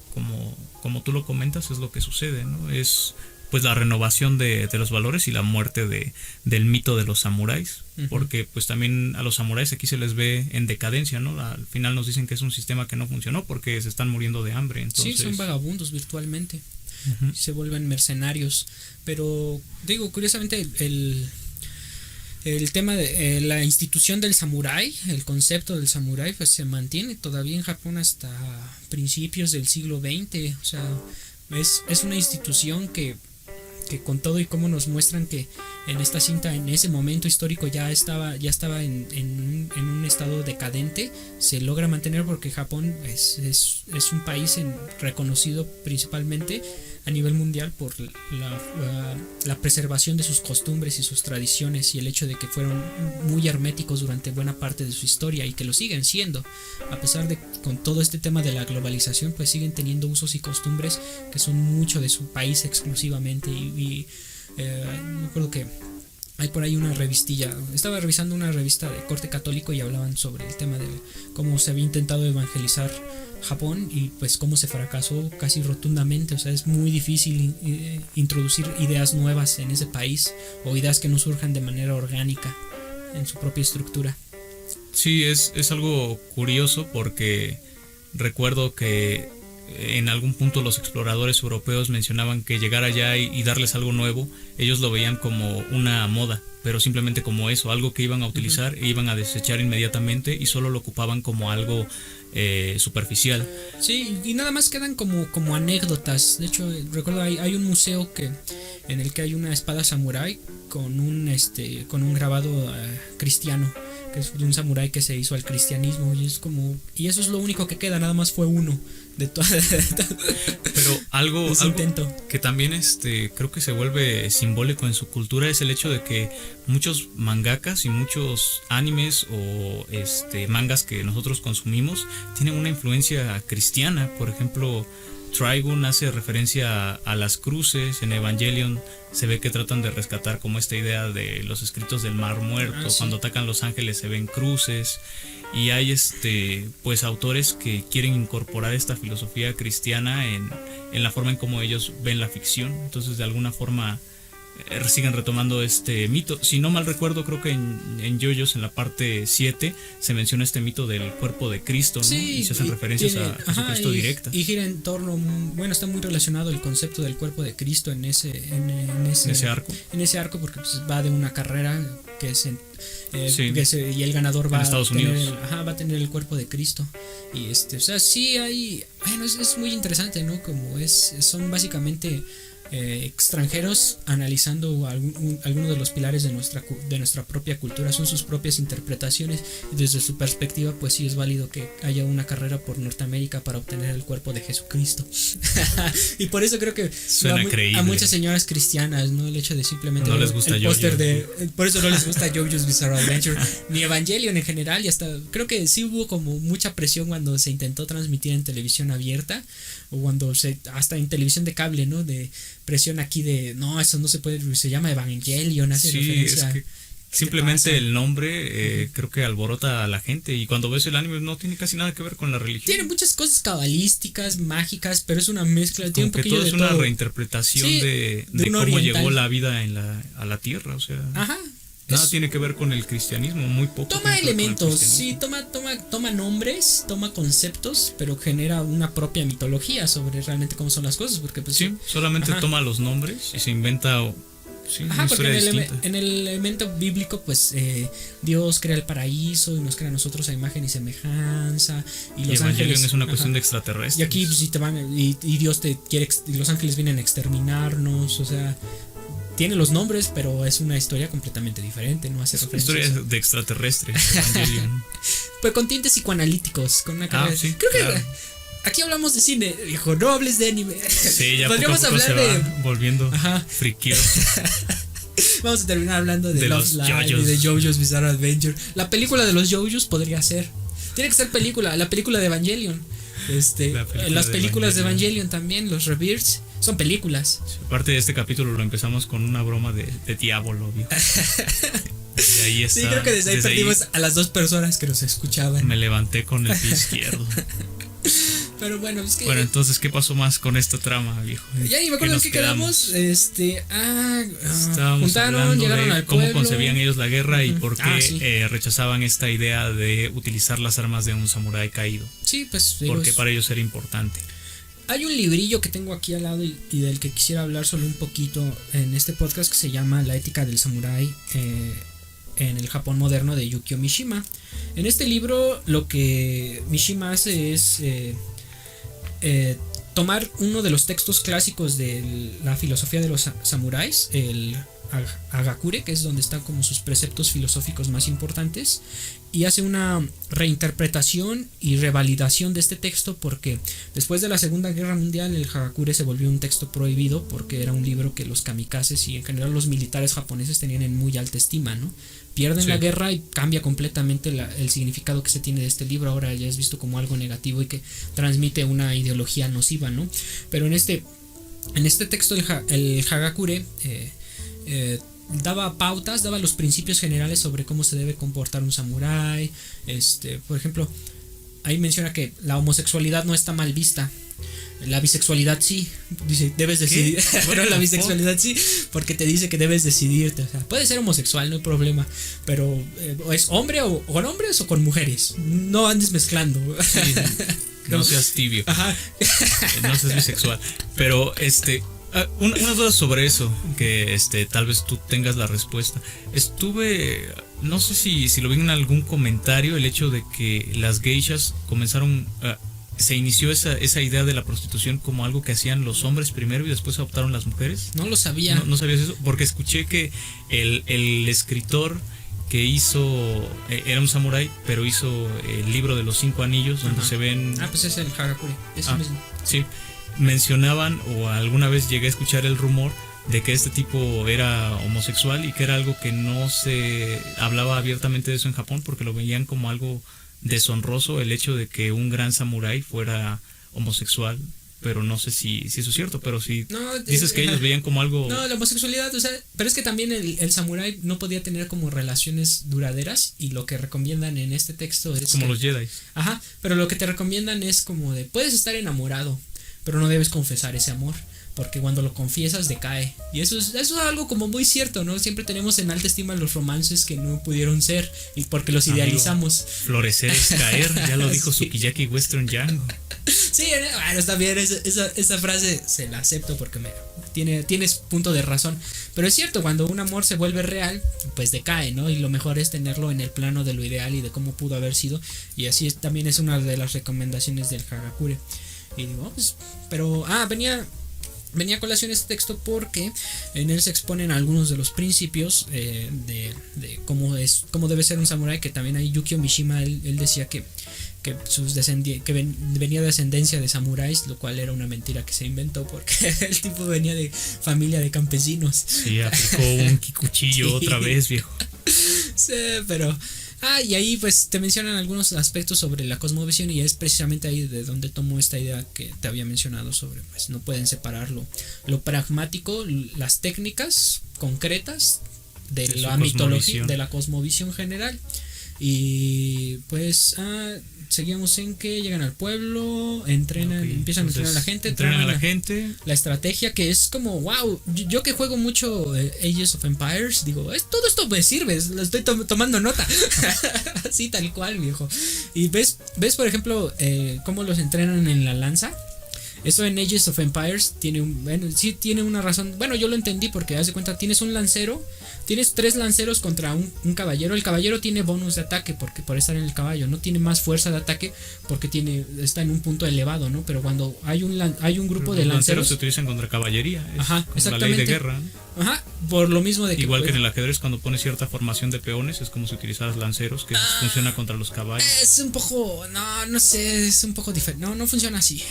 como tú lo comentas, es lo que sucede, ¿no? Es pues la renovación de los valores y la muerte del mito de los samuráis, porque pues también a los samuráis aquí se les ve en decadencia, ¿no? Al final nos dicen que es un sistema que no funcionó porque se están muriendo de hambre. Entonces... Sí, son vagabundos virtualmente, se vuelven mercenarios, pero digo, curiosamente el tema de la institución del samurái, el concepto del samurái, pues se mantiene todavía en Japón hasta principios del siglo XX. O sea, es una institución que con todo y cómo nos muestran que en esta cinta, en ese momento histórico ya estaba en un estado decadente, se logra mantener porque Japón es un país reconocido principalmente a nivel mundial por la preservación de sus costumbres y sus tradiciones, y el hecho de que fueron muy herméticos durante buena parte de su historia y que lo siguen siendo, a pesar de con todo este tema de la globalización, pues siguen teniendo usos y costumbres que son mucho de su país exclusivamente. Me acuerdo que hay por ahí una revistilla, estaba revisando una revista de corte católico y hablaban sobre el tema de cómo se había intentado evangelizar Japón y pues cómo se fracasó casi rotundamente. O sea, es muy difícil introducir ideas nuevas en ese país, o ideas que no surjan de manera orgánica en su propia estructura. Sí, es algo curioso porque recuerdo que en algún punto los exploradores europeos mencionaban que llegar allá y darles algo nuevo, ellos lo veían como una moda, pero simplemente como eso, algo que iban a utilizar e iban a desechar inmediatamente, y solo lo ocupaban como algo superficial. Sí, y nada más quedan como anécdotas. De hecho, recuerdo hay un museo en el que hay una espada samurái con un grabado cristiano, que es de un samurái que se hizo al cristianismo, y eso es lo único que queda, nada más fue uno de toda. Pero algo intento que también creo que se vuelve simbólico en su cultura es el hecho de que muchos mangakas y muchos animes o mangas que nosotros consumimos tienen una influencia cristiana. Por ejemplo, Trigun hace referencia a las cruces. En Evangelion se ve que tratan de rescatar como esta idea de los escritos del Mar Muerto. Sí. Cuando atacan los ángeles se ven cruces. Y hay pues autores que quieren incorporar esta filosofía cristiana en la forma en cómo ellos ven la ficción. Entonces, de alguna forma siguen retomando este mito. Si no mal recuerdo, creo que en JoJo's, en la parte 7, se menciona este mito del cuerpo de Cristo, ¿no? Sí, y se hacen referencias a Jesucristo directa. Y gira en torno, está muy relacionado el concepto del cuerpo de Cristo en ese arco. En ese arco, porque pues, va de una carrera que es y el ganador va a tener el cuerpo de Cristo. Y o sea, sí hay, bueno, es muy interesante, ¿no? Como son básicamente extranjeros analizando algunos de los pilares de nuestra propia cultura, son sus propias interpretaciones, y desde su perspectiva pues sí es válido que haya una carrera por Norteamérica para obtener el cuerpo de Jesucristo. Y por eso creo que a muchas señoras cristianas, ¿no? El hecho de simplemente no les gusta el póster por eso no les gusta JoJo's Bizarre Adventure ni Evangelion en general, y hasta creo que sí hubo como mucha presión cuando se intentó transmitir en televisión abierta, o cuando hasta en televisión de cable, ¿no? De presión aquí de no, eso no se puede, se llama Evangelion, hace referencia. Es que simplemente el nombre creo que alborota a la gente, y cuando ves el anime no tiene casi nada que ver con la religión. Tiene muchas cosas cabalísticas, mágicas, pero es una mezcla. Tiene un poquillo todo es una reinterpretación de cómo oriental llegó la vida a la tierra, o sea. Ajá. Nada tiene que ver con el cristianismo, muy poco. Toma elementos, sí, toma nombres, toma conceptos, pero genera una propia mitología sobre realmente cómo son las cosas, porque pues sí, solamente toma los nombres y se inventa una porque historia en el elemento bíblico pues Dios crea el paraíso y nos crea a nosotros a imagen y semejanza, y los ángeles es una cuestión de extraterrestres. Y aquí pues, y Dios te quiere, y los ángeles vienen a exterminarnos, o sea, tiene los nombres, pero es una historia completamente diferente, no hace referencia. Historia de extraterrestres. Pues con tintes psicoanalíticos, con una carrera. Sí, creo claro. que aquí hablamos de cine, hijo, no hables de anime. Sí, ya podríamos poco a poco hablar se va volviendo frikioso. Vamos a terminar hablando de Love Live y de JoJo's Bizarre Adventure. La película de los JoJo's podría ser. Tiene que ser la película de Evangelion. Las películas de Evangelion también, los Rebirths, son películas. Sí, aparte de este capítulo lo empezamos con una broma de Diablo, viejo. Y ahí está, sí, creo que desde ahí perdimos a las 2 personas que nos escuchaban. Me levanté con el pie izquierdo. Pero bueno, es que. Bueno, entonces, ¿qué pasó más con esta trama, viejo? Ya ni me acuerdo en qué quedamos. Estábamos juntaron, hablando llegaron de al cómo pueblo. concebían ellos la guerra y por qué sí. rechazaban esta idea de utilizar las armas de un samurái caído. Sí, pues. Porque para ellos era importante. Hay un librillo que tengo aquí al lado y del que quisiera hablar solo un poquito en este podcast, que se llama La ética del samurái. en el Japón moderno de Yukio Mishima. En este libro lo que Mishima hace es tomar uno de los textos clásicos de la filosofía de los samuráis, el Hagakure, que es donde están como sus preceptos filosóficos más importantes, y hace una reinterpretación y revalidación de este texto, porque después de la Segunda Guerra Mundial el Hagakure se volvió un texto prohibido porque era un libro que los kamikazes y en general los militares japoneses tenían en muy alta estima, ¿no? Pierden la guerra y cambia completamente el significado que se tiene de este libro. Ahora ya es visto como algo negativo y que transmite una ideología nociva, ¿no? Pero en este texto el Hagakure daba pautas, daba los principios generales sobre cómo se debe comportar un samurái. Por ejemplo, ahí menciona que la homosexualidad no está mal vista. La bisexualidad sí, dice, debes decidir. Pero la bisexualidad sí, porque te dice que debes decidirte. O sea, puedes ser homosexual, no hay problema, pero es hombre o con hombres o con mujeres. No andes mezclando. Sí, no seas tibio. Ajá. No seas bisexual. Pero una duda sobre eso, que tal vez tú tengas la respuesta. No sé si lo vi en algún comentario, el hecho de que las geishas comenzaron se inició esa idea de la prostitución como algo que hacían los hombres primero y después adoptaron las mujeres. No lo sabía. ¿No sabías eso? Porque escuché que el escritor que hizo, era un samurái, pero hizo el libro de los 5 anillos, donde se ven... pues es el Hagakure, ese mismo. Sí, mencionaban, o alguna vez llegué a escuchar el rumor de que este tipo era homosexual y que era algo que no se hablaba abiertamente de eso en Japón porque lo veían como algo deshonroso, el hecho de que un gran samurái fuera homosexual. Pero no sé si eso es cierto, pero si dices que ellos veían como algo... No, la homosexualidad, o sea, pero es que también el samurái no podía tener como relaciones duraderas, y lo que recomiendan en este texto es como los Jedi. Ajá, pero lo que te recomiendan es como de, puedes estar enamorado, pero no debes confesar ese amor, porque cuando lo confiesas decae. Y eso es algo como muy cierto, ¿no? Siempre tenemos en alta estima los romances que no pudieron ser, y porque los idealizamos. Florecer es caer, ya lo dijo Sukiyaki Western Django. Sí, bueno, está bien, esa frase se la acepto porque tienes punto de razón. Pero es cierto, cuando un amor se vuelve real, pues decae, ¿no? Y lo mejor es tenerlo en el plano de lo ideal y de cómo pudo haber sido. Y así también es una de las recomendaciones del Hagakure. Y digo, pues, pero, venía a colación este texto porque en él se exponen algunos de los principios de cómo debe ser un samurái, que también hay Yukio Mishima, él decía que venía de ascendencia de samuráis, lo cual era una mentira que se inventó porque el tipo venía de familia de campesinos. Sí, aplicó un kikuchillo otra vez, viejo. Sí, pero... y ahí pues te mencionan algunos aspectos sobre la cosmovisión, y es precisamente ahí de donde tomo esta idea que te había mencionado sobre, pues no pueden separar lo pragmático, las técnicas concretas de la mitología, de la cosmovisión general. Y pues seguimos en que llegan al pueblo, empiezan a entrenar a la gente, la estrategia, que es como wow, yo que juego mucho Ages of Empires, digo, todo esto me sirve, lo estoy tomando nota. Así tal cual, viejo. Y ves por ejemplo cómo los entrenan en la lanza. Eso en Ages of Empires tiene una razón. Bueno, yo lo entendí porque haz de cuenta, tienes un lancero, tienes 3 lanceros contra un caballero. El caballero tiene bonus de ataque porque por estar en el caballo, no tiene más fuerza de ataque porque está en un punto elevado, ¿no? Pero cuando hay un grupo de lanceros se utilizan contra caballería, es exactamente. la ley de guerra, ¿no? Por lo mismo de que igual que en el ajedrez, cuando pones cierta formación de peones, es como si utilizaras lanceros, que funciona contra los caballos. Es un poco, no sé, es un poco diferente. No funciona así.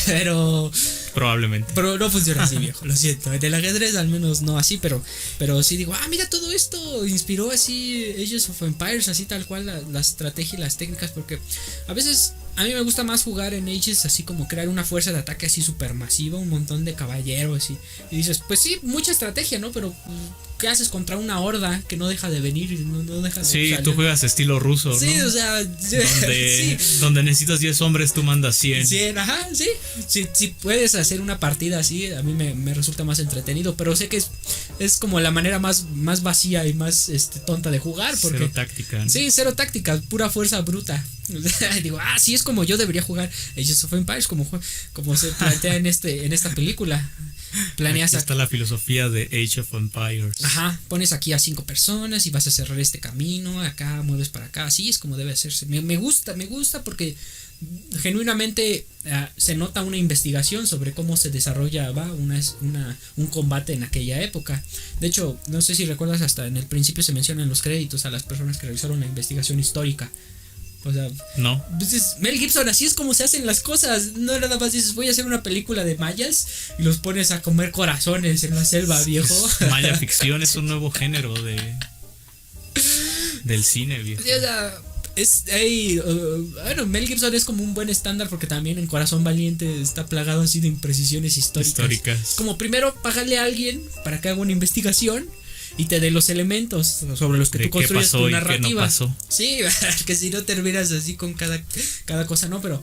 Pero probablemente. Pero no funciona así, viejo, lo siento. En el ajedrez al menos no así, pero sí digo, mira, todo esto inspiró así Ages of Empires, así tal cual la estrategia y las técnicas, porque a veces a mí me gusta más jugar en Ages así como crear una fuerza de ataque así super masiva, un montón de caballeros y dices, pues sí, mucha estrategia, ¿no? Pero ¿qué haces contra una horda que no deja de venir y no deja de Sí, tú juegas estilo ruso, sí, ¿no? O sea, donde necesitas 10 hombres, tú mandas 100. 100, sí. Si puedes hacer una partida así, a mí me resulta más entretenido, pero sé que es como la manera más vacía y más tonta de jugar, porque cero táctica, ¿no? Sí, cero táctica, pura fuerza bruta. Digo, sí, es como yo debería jugar Age of Empires, como se plantea en esta película. Planeas aquí está la filosofía de Age of Empires. Ajá, pones aquí a 5 personas y vas a cerrar este camino, acá mueves para acá, así es como debe hacerse. Me gusta porque genuinamente se nota una investigación sobre cómo se desarrollaba un combate en aquella época. De hecho, no sé si recuerdas, hasta en el principio se mencionan los créditos a las personas que realizaron la investigación histórica. O sea, no. Entonces, Mel Gibson, así es como se hacen las cosas. No nada más dices, voy a hacer una película de mayas y los pones a comer corazones en la selva, viejo. Maya ficción es un nuevo género del cine, viejo. Bueno, Mel Gibson es como un buen estándar porque también en Corazón Valiente está plagado así de imprecisiones históricas. Como primero pagarle a alguien para que haga una investigación y te dé los elementos sobre los que tú construyes tu narrativa. ¿Qué no pasó? Sí, que si no terminas así con cada cosa, no, pero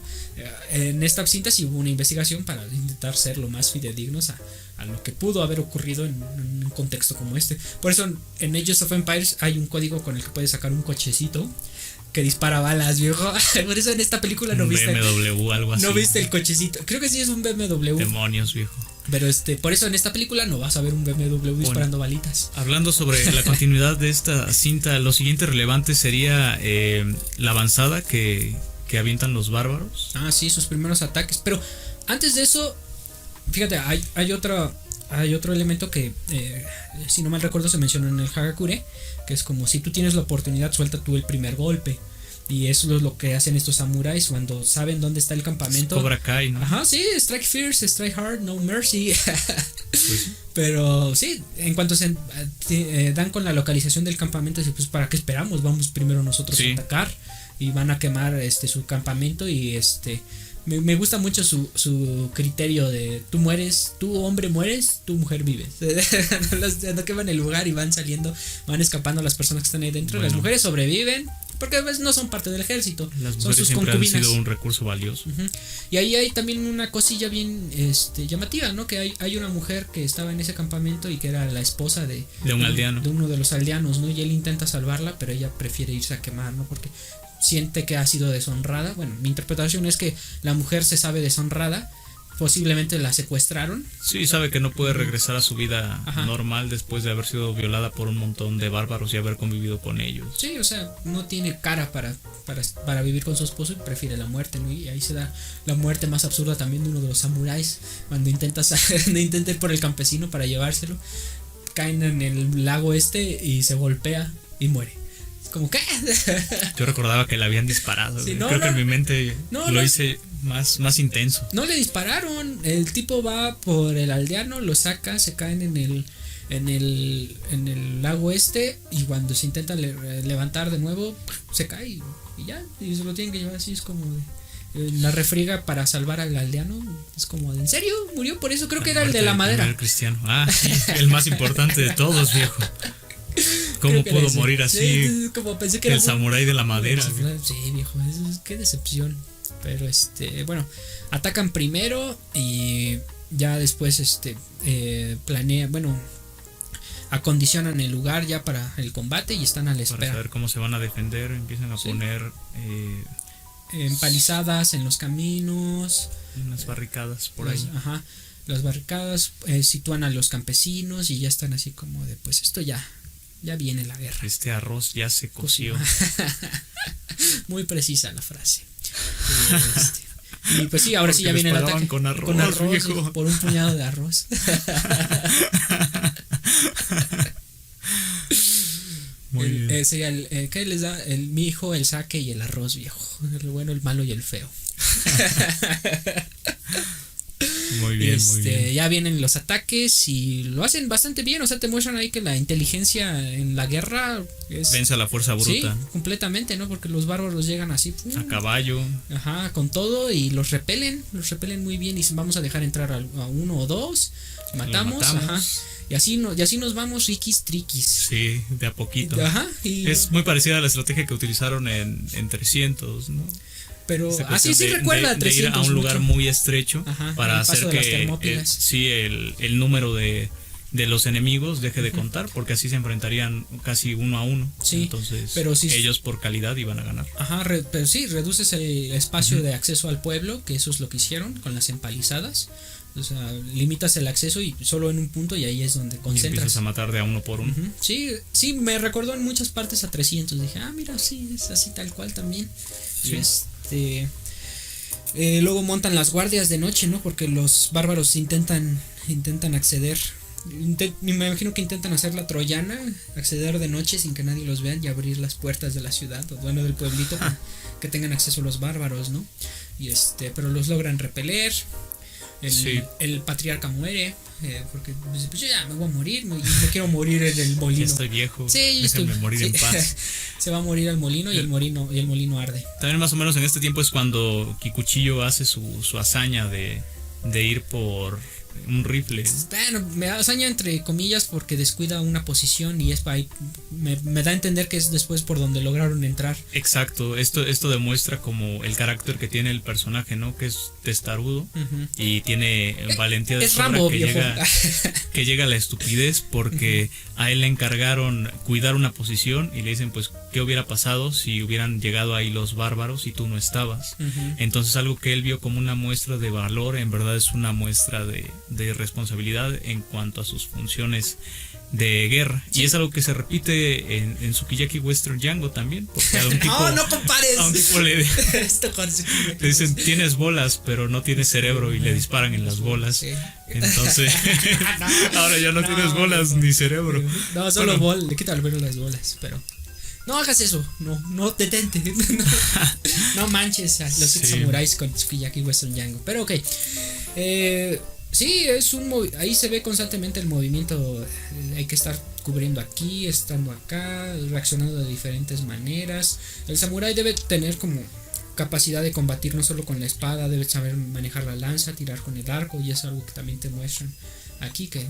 en esta cinta sí hubo una investigación para intentar ser lo más fidedignos a lo que pudo haber ocurrido en un contexto como este. Por eso en Age of Empires hay un código con el que puedes sacar un cochecito que dispara balas, viejo. Por eso en esta película no viste BMW, algo así. No viste el cochecito. Creo que sí es un BMW. Demonios, viejo. Pero por eso en esta película no vas a ver un BMW disparando balitas. Hablando sobre la continuidad de esta cinta, lo siguiente relevante sería la avanzada que avientan los bárbaros. Sí, sus primeros ataques. Pero antes de eso, fíjate, hay otro elemento que, si no mal recuerdo, se mencionó en el Hagakure, que es como si tú tienes la oportunidad, suelta tú el primer golpe. Y eso es lo que hacen estos samuráis cuando saben dónde está el campamento. Cobra Kai, ¿no? Ajá, sí, strike fierce, strike hard, no mercy. Pues, pero sí, en cuanto se dan con la localización del campamento, pues ¿para qué esperamos? Vamos primero nosotros a atacar. Y van a quemar su campamento. Y me gusta mucho su criterio de tú mueres, tú hombre mueres, tú mujer vives. No queman el lugar y van escapando las personas que están ahí dentro. Las mujeres sobreviven porque a veces no son parte del ejército. Las son mujeres sus siempre concubinas. han sido un recurso valioso. Y ahí hay también una cosilla bien llamativa, ¿no? Que hay una mujer que estaba en ese campamento y que era la esposa de un aldeano. De uno de los aldeanos, ¿no? Y él intenta salvarla, pero ella prefiere irse a quemar, ¿no? Porque siente que ha sido deshonrada. Bueno, mi interpretación es que la mujer se sabe deshonrada. Posiblemente la secuestraron. Sí, sabe que no puede regresar a su vida normal después de haber sido violada por un montón de bárbaros y haber convivido con ellos. Sí, o sea, no tiene cara para vivir con su esposo y prefiere la muerte, ¿no? Y ahí se da la muerte más absurda también de uno de los samuráis cuando intenta ir por el campesino para llevárselo. Caen en el lago y se golpea y muere. Como que yo recordaba que le habían disparado. Sí, creo que en mi mente lo hice más intenso. No le dispararon. El tipo va por el aldeano, lo saca, se caen en el lago y cuando se intenta levantar de nuevo se cae y ya, y se lo tienen que llevar así. Es como la refriega para salvar al aldeano. Es como, ¿en serio? ¿Murió por eso? Creo que era el de la madera. El cristiano. Sí, el más importante de todos, viejo. ¿Cómo pudo morir así? Sí, como pensé que el era samurái de la madera. Sí, viejo, qué decepción. Pero bueno, atacan primero y ya después planean, bueno, acondicionan el lugar ya para el combate y están a la espera. Para saber cómo se van a defender, empiezan a poner empalizadas en los caminos, unas barricadas por ahí. Las barricadas sitúan a los campesinos y ya están así como de, pues esto ya viene la guerra. Este arroz ya se coció. Muy precisa la frase. Y pues sí, ahora sí ya viene el ataque. Con arroz, viejo. Por un puñado de arroz. Muy bien. Sería ¿qué les da? Mi hijo, el sake y el arroz, viejo. El bueno, el malo y el feo. Muy bien, muy bien. Ya vienen los ataques y lo hacen bastante bien. O sea, te muestran ahí que la inteligencia en la guerra vence a la fuerza bruta. Sí, completamente, ¿no? Porque los bárbaros llegan así a caballo. Con todo y los repelen muy bien. Y vamos a dejar entrar a uno o dos. Matamos. Y así nos vamos riquis triquis. Sí, de a poquito. Es muy parecida a la estrategia que utilizaron en 300, ¿no? Pero así sí recuerda a 300 de ir a un lugar muy estrecho para hacer que el el número de de los enemigos deje de contar, porque así se enfrentarían casi 1 a 1. Sí, entonces pero si ellos por calidad iban a ganar. Ajá, pero sí, reduces el espacio de acceso al pueblo, que eso es lo que hicieron con las empalizadas. O sea, limitas el acceso y solo en un punto, y ahí es donde Y concentras. empiezas a matar de a uno por uno. Sí, sí, me recordó en muchas partes a 300. Dije, mira, sí, es así tal cual también. Sí. Y luego montan las guardias de noche, ¿no? Porque los bárbaros intentan acceder. Me imagino que intentan hacer la troyana, acceder de noche sin que nadie los vea y abrir las puertas de la ciudad, o bueno, del pueblito, para que tengan acceso los bárbaros, ¿no? Y pero los logran repeler. El patriarca muere, porque pues yo ya me voy a morir, me quiero morir en el molino. Ya estoy viejo, sí, déjenme morir en paz. Se va a morir al molino y el molino arde. También más o menos en este tiempo es cuando Kikuchiyo hace su hazaña de ir por un rifle. Bueno, me hazaña entre comillas porque descuida una posición y me da a entender que es después por donde lograron entrar. Exacto, esto demuestra como el carácter que tiene el personaje, ¿no? Que es testarudo y tiene valentía de sobra, Rambo, que llega a la estupidez porque a él le encargaron cuidar una posición y le dicen pues qué hubiera pasado si hubieran llegado ahí los bárbaros y tú no estabas. Entonces algo que él vio como una muestra de valor en verdad es una muestra de responsabilidad en cuanto a sus funciones de guerra. Sí. Y es algo que se repite en Sukiyaki Western Django también, porque a un tipo, no compares. A un tipo le dicen tienes bolas pero no tienes cerebro y le disparan en las bolas. Sí. Entonces ahora ya no tienes bolas ni cerebro. No, solo bolas, le quita al menos las bolas, pero no hagas eso, no detente. No manches a los samuráis con Sukiyaki Western Django. Pero ok. Sí, ahí se ve constantemente el movimiento. Hay que estar cubriendo aquí, estando acá, reaccionando de diferentes maneras. El samurái debe tener como capacidad de combatir no solo con la espada, debe saber manejar la lanza, tirar con el arco, y es algo que también te muestran aquí, que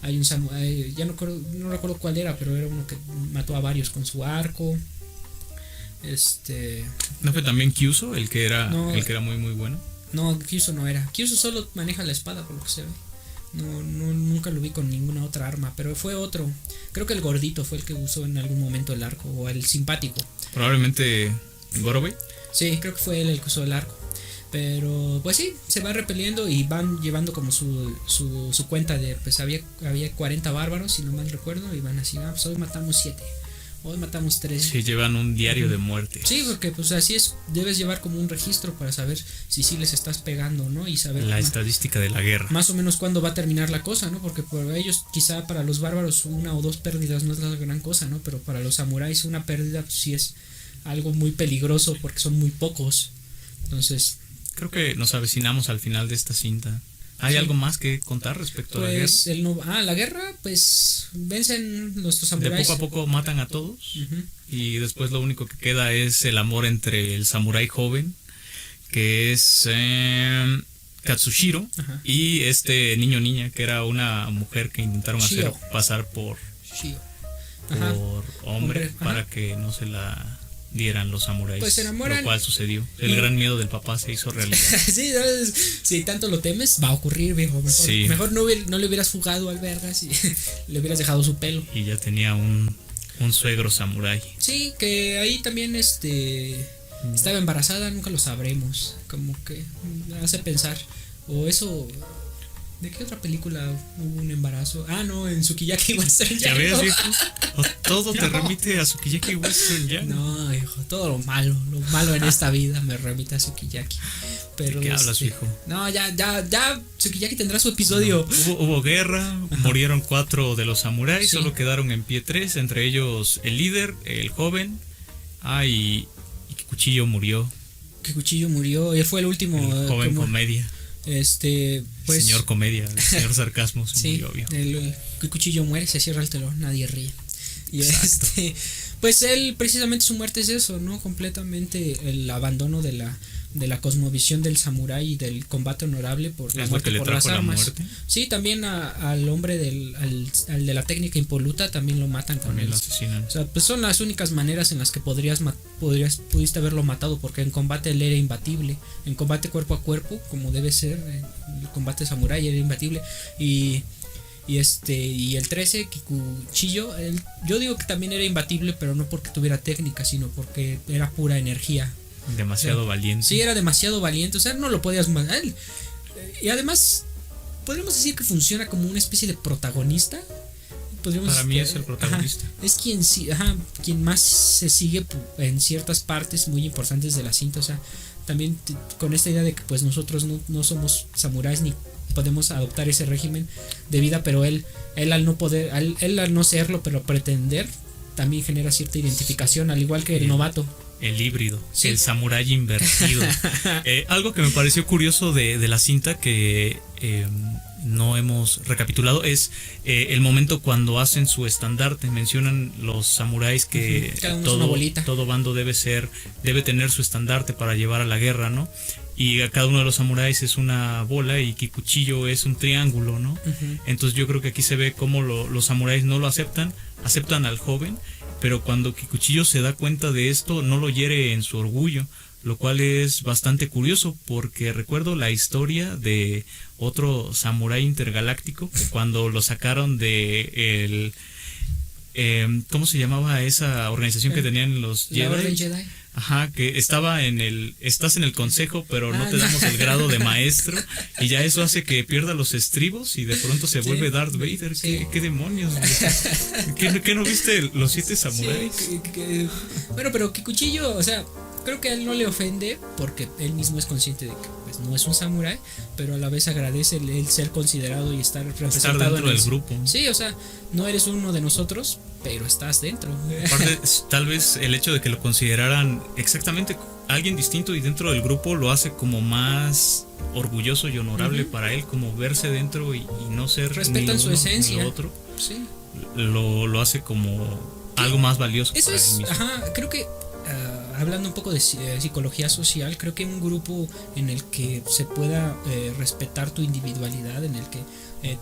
hay un samurái, ya no recuerdo cuál era, pero era uno que mató a varios con su arco. ¿No fue también Kyuso el que era muy muy bueno? No, Kyuso no era. Kyuso solo maneja la espada, por lo que se ve. Nunca lo vi con ninguna otra arma, pero fue otro. Creo que el gordito fue el que usó en algún momento el arco, o el simpático. Probablemente Gorobei. Sí, creo que fue él el que usó el arco. Pero pues sí, se va repeliendo y van llevando como su cuenta de pues había 40 bárbaros, si no mal recuerdo, y van así, pues hoy matamos 7. Hoy matamos 3. Sí, llevan un diario de muerte. Sí, porque pues así es, debes llevar como un registro para saber si sí les estás pegando, ¿no? Y saber la estadística de la guerra. Más o menos cuándo va a terminar la cosa, ¿no? Porque por ellos, quizá para los bárbaros 1 o 2 pérdidas no es la gran cosa, ¿no? Pero para los samuráis una pérdida pues, sí es algo muy peligroso porque son muy pocos. Entonces, creo que nos avecinamos al final de esta cinta. ¿Hay algo más que contar respecto a la guerra? La guerra, pues vencen nuestros samuráis. De poco a poco matan a todos. Y después lo único que queda es el amor entre el samurái joven, que es Katsushiro, y este niña, que era una mujer que intentaron hacer pasar por hombre para que no se la dieran los samuráis, pues se enamoran, lo cual sucedió. El gran miedo del papá se hizo realidad. Sí, si tanto lo temes, va a ocurrir, viejo. Mejor no le hubieras fugado al vergas y le hubieras dejado su pelo. Y ya tenía un suegro samurái. Sí, que ahí también estaba embarazada, nunca lo sabremos. Como que me hace pensar. O eso. ¿De qué otra película hubo un embarazo? No, en Sukiyaki Western Django. ¿Ya ves, viejo? Todo te remite a Sukiyaki Western Django. No, hijo, todo lo malo en esta vida me remite a Sukiyaki. Pero ¿de qué hablas, hijo? No, ya Sukiyaki tendrá su episodio. Hubo guerra, murieron 4 de los samuráis, solo quedaron en pie 3, entre ellos el líder, el joven, y Kikuchiyo murió. Kikuchiyo murió, él fue el último. El joven comedia. Pues, señor comedia, el señor sarcasmo, sí, obvio. El cuchillo muere, se cierra el telón, nadie ríe. Y pues él, precisamente su muerte es eso, ¿no? Completamente el abandono de la cosmovisión del samurái y del combate honorable por la muerte por las armas. Sí, también al hombre al de la técnica impoluta también lo matan con él. O sea, pues son las únicas maneras en las que pudiste haberlo matado, porque en combate él era imbatible, en combate cuerpo a cuerpo, como debe ser, el combate samurái era imbatible, y y el 13, Kikuchiyo, yo digo que también era imbatible, pero no porque tuviera técnica, sino porque era pura energía. Demasiado valiente. Sí, era demasiado valiente, o sea, no lo podías matar. Y además, podríamos decir que funciona como una especie de protagonista. Para mí es el protagonista. Es quien más se sigue en ciertas partes muy importantes de la cinta. O sea, también con esta idea de que pues nosotros no somos samuráis ni podemos adoptar ese régimen de vida, pero él al no poder, él al no serlo, pero pretender, también genera cierta identificación, al igual que el novato. El híbrido, sí. El samurái invertido. Algo que me pareció curioso de la cinta que no hemos recapitulado es el momento cuando hacen su estandarte. Mencionan los samuráis que todo bando debe tener su estandarte para llevar a la guerra, ¿no? Y a cada uno de los samuráis es una bola y Kikuchiyo es un triángulo, ¿no? Entonces yo creo que aquí se ve cómo los samuráis no lo aceptan al joven, pero cuando Kikuchiyo se da cuenta de esto no lo hiere en su orgullo, lo cual es bastante curioso porque recuerdo la historia de otro samurái intergaláctico que cuando lo sacaron de ¿cómo se llamaba esa organización que tenían los Jedi? La Orden Jedi. Ajá, que estás en el consejo, pero no te damos el grado de maestro, y ya eso hace que pierda los estribos y de pronto se vuelve Darth Vader. Sí. ¿Qué demonios? ¿Qué no viste los 7 samuráis? Sí, bueno, pero Kikuchiyo, o sea, creo que a él no le ofende porque él mismo es consciente de que pues, no es un samurái, pero a la vez agradece el ser considerado y estar representado dentro del grupo. Sí, o sea, no eres uno de nosotros, pero estás dentro. Aparte, tal vez el hecho de que lo consideraran exactamente alguien distinto y dentro del grupo lo hace como más orgulloso y honorable para él, como verse dentro y no ser respetan ni su uno, esencia. ni lo otro. Sí. Lo hace como algo más valioso. Eso para es, él mismo. creo que hablando un poco de psicología social, creo que un grupo en el que se pueda respetar tu individualidad, en el que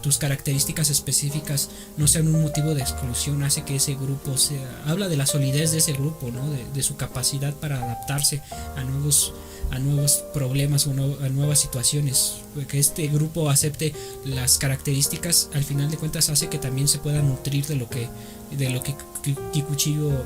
tus características específicas no sean un motivo de exclusión, hace que ese grupo habla de la solidez de ese grupo, ¿no? De su capacidad para adaptarse a nuevos problemas o a nuevas situaciones. Que este grupo acepte las características, al final de cuentas hace que también se pueda nutrir de lo que Kikuchiyo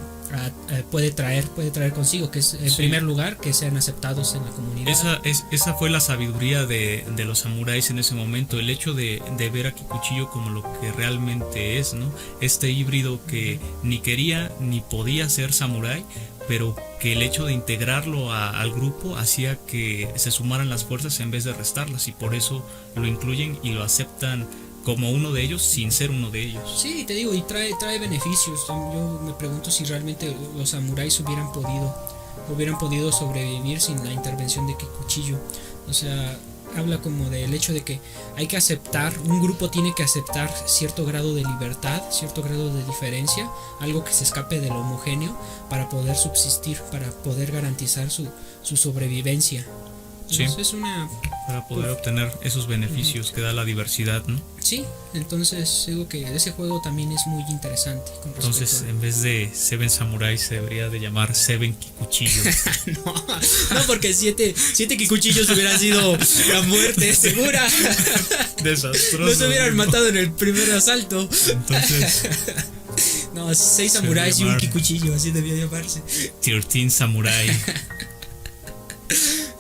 puede traer consigo, que es en primer lugar que sean aceptados en la comunidad. Esa fue la sabiduría de los samuráis en ese momento, el hecho de ver a Kikuchiyo como lo que realmente es, ¿no? Este híbrido que ni quería ni podía ser samurái, pero que el hecho de integrarlo al grupo hacía que se sumaran las fuerzas en vez de restarlas, y por eso lo incluyen y lo aceptan como uno de ellos sin ser uno de ellos. Sí, te digo, y trae beneficios. Yo me pregunto si realmente los samuráis hubieran podido sobrevivir sin la intervención de Kikuchiyo. O sea, habla como del hecho de que hay que aceptar, un grupo tiene que aceptar cierto grado de libertad, cierto grado de diferencia, algo que se escape de lo homogéneo para poder subsistir, para poder garantizar su sobrevivencia. Sí, es para poder obtener esos beneficios que da la diversidad, ¿no? Sí, entonces digo que ese juego también es muy interesante. Entonces, en vez de Seven Samuráis se debería de llamar Seven Kikuchillos. no, porque siete Kikuchillos hubiera sido la muerte segura. Desastroso. No se hubieran matado en el primer asalto. Entonces, no, 6 samuráis y un Kikuchillo, así debía llamarse. 13 Samurai.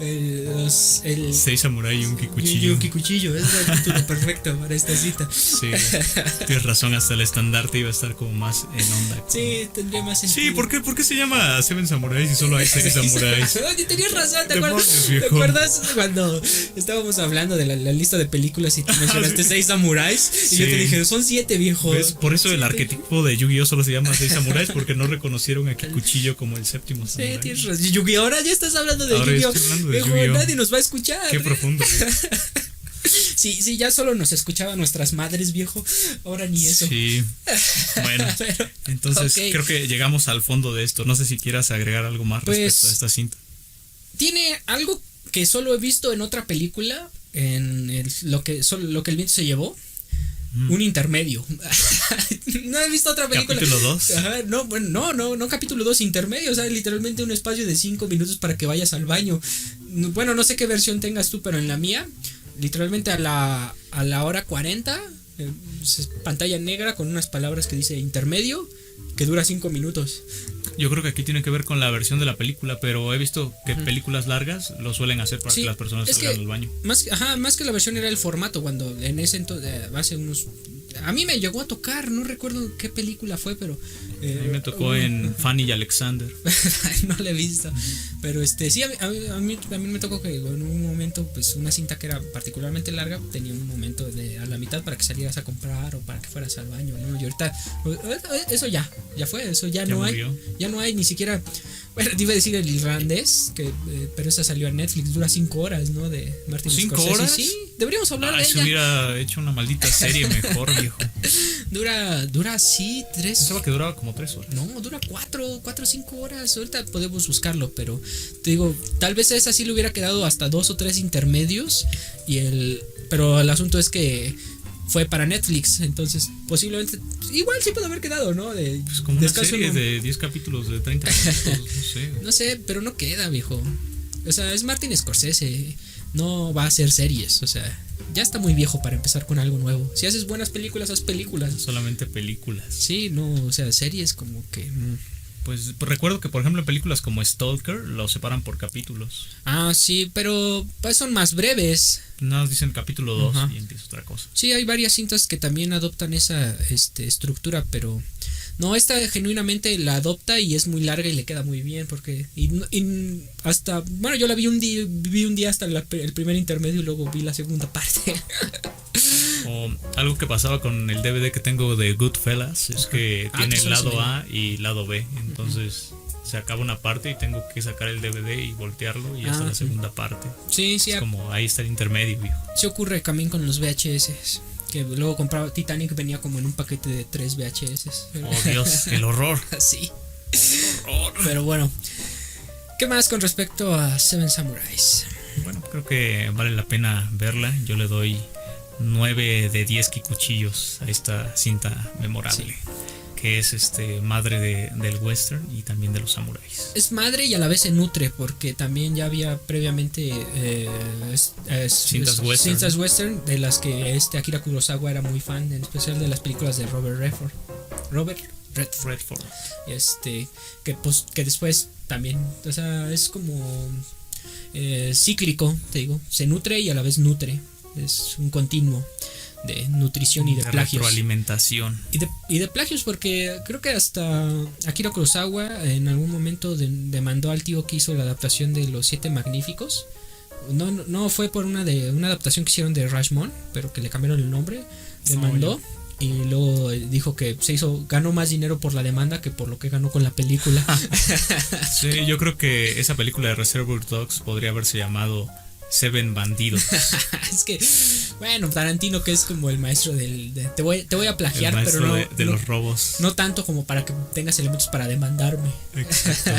6 samurai y un Kikuchiyo. Y un Kikuchiyo, es el título perfecto para esta cita. Sí, tienes razón, hasta el estandarte iba a estar como más en onda. Sí, tendría más sentido. Sí, ¿por qué se llama Seven Samuráis y solo hay 6 samuráis? Oye, tenías razón, ¿te acuerdas cuando estábamos hablando de la lista de películas y tú mencionaste 6 samuráis? Y yo te dije, son 7, viejo. ¿Ves? Por eso el arquetipo de Yu-Gi-Oh solo se llama 6 samuráis, porque no reconocieron a Kikuchiyo como el séptimo samurái. Sí, tienes razón. Yu-Gi-Oh, ahora ya estás hablando de Yu-Gi-Oh. Nadie nos va a escuchar. Qué profundo. Sí, ya solo nos escuchaban nuestras madres, viejo. Ahora ni eso. Sí. Bueno, entonces creo que llegamos al fondo de esto. No sé si quieras agregar algo más respecto a esta cinta. Tiene algo que solo he visto en otra película, en lo que el viento se llevó. Un intermedio. No he visto otra película. ¿Capítulo 2? Ajá, no capítulo 2, intermedio. O sea, literalmente un espacio de 5 minutos para que vayas al baño. Bueno, no sé qué versión tengas tú, pero en la mía, literalmente a la hora 40, pantalla negra con unas palabras que dice intermedio, que dura 5 minutos. Yo creo que aquí tiene que ver con la versión de la película, pero he visto que películas largas lo suelen hacer para que las personas salgan al baño. Más que la versión era el formato, cuando en ese entonces, hace unos... A mí me llegó a tocar, no recuerdo qué película fue, pero... a mí me tocó en Fanny y Alexander. No la he visto, pero sí, a mí me tocó que en un momento, pues una cinta que era particularmente larga tenía un momento a la mitad para que salieras a comprar o para que fueras al baño, ¿no? Y ahorita eso ya fue, eso ya no hay, ya no hay ni siquiera. Bueno, te iba a decir el irlandés, pero esa salió a Netflix, dura 5 horas, ¿no? De Martin Scorsese. ¿5 horas? Sí, deberíamos hablar de ella. Se hubiera hecho una maldita serie mejor, viejo. Dura sí, 3. Pensaba que duraba como 3 horas. No, dura 4 o 5 horas. Ahorita podemos buscarlo, pero te digo, tal vez esa sí le hubiera quedado hasta 2 o 3 intermedios. Pero el asunto es que fue para Netflix, entonces posiblemente igual sí puede haber quedado, ¿no? Pues como una serie de 10 capítulos de 30 minutos, no sé. No sé, pero no queda, viejo. O sea, es Martin Scorsese, no va a hacer series, o sea, ya está muy viejo para empezar con algo nuevo. Si haces buenas películas, haz películas. Solamente películas. Sí, no, o sea, series como que... Pues recuerdo que por ejemplo en películas como Stalker lo separan por capítulos. Ah, sí, pero pues son más breves. Nada más dicen capítulo 2 y empieza otra cosa. Sí, hay varias cintas que también adoptan esa estructura, pero no, esta genuinamente la adopta y es muy larga y le queda muy bien porque y hasta, bueno, yo la vi un día hasta el primer intermedio y luego vi la segunda parte. O algo que pasaba con el DVD que tengo de Goodfellas es que tiene el lado A y lado B, entonces se acaba una parte y tengo que sacar el DVD y voltearlo y hasta la segunda parte. Sí, sí. Es como ahí está el intermedio, viejo. Sí ocurre también con los VHS, que luego compraba Titanic, venía como en un paquete de 3 VHS. Oh Dios, el horror. Sí. El horror. Pero bueno, ¿qué más con respecto a Seven Samurais? Bueno, creo que vale la pena verla. Yo le doy 9 de 10 kikuchillos a esta cinta memorable, que es madre del western y también de los samuráis. Es madre y a la vez se nutre, porque también ya había previamente cintas western de las que Akira Kurosawa era muy fan, en especial de las películas de Robert Redford. Que después también, o sea, es como cíclico, te digo, se nutre y a la vez nutre. Es un continuo de nutrición y de plagios. Retroalimentación. Y de plagios, porque creo que hasta Akira Kurosawa en algún momento demandó al tío que hizo la adaptación de Los Siete Magníficos. No fue por una adaptación que hicieron de Rashomon, pero que le cambiaron el nombre. Demandó. Y luego dijo que ganó más dinero por la demanda que por lo que ganó con la película. Sí, yo creo que esa película de Reservoir Dogs podría haberse llamado Seven Bandidos. Es que, bueno, Tarantino, que es como el maestro te voy a plagiar, el pero no de los robos. No tanto como para que tengas elementos para demandarme. Exacto.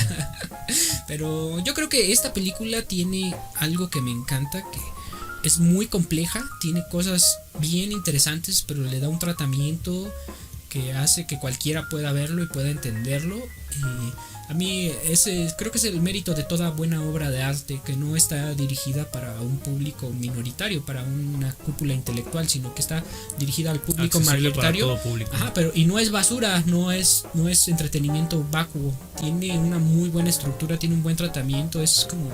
Pero yo creo que esta película tiene algo que me encanta, que es muy compleja, tiene cosas bien interesantes, pero le da un tratamiento que hace que cualquiera pueda verlo y pueda entenderlo. Y a mí creo que es el mérito de toda buena obra de arte, que no está dirigida para un público minoritario, para una cúpula intelectual, sino que está dirigida al público mayoritario. Para todo público. Ajá, y no es basura, no es entretenimiento vacuo. Tiene una muy buena estructura, tiene un buen tratamiento, es como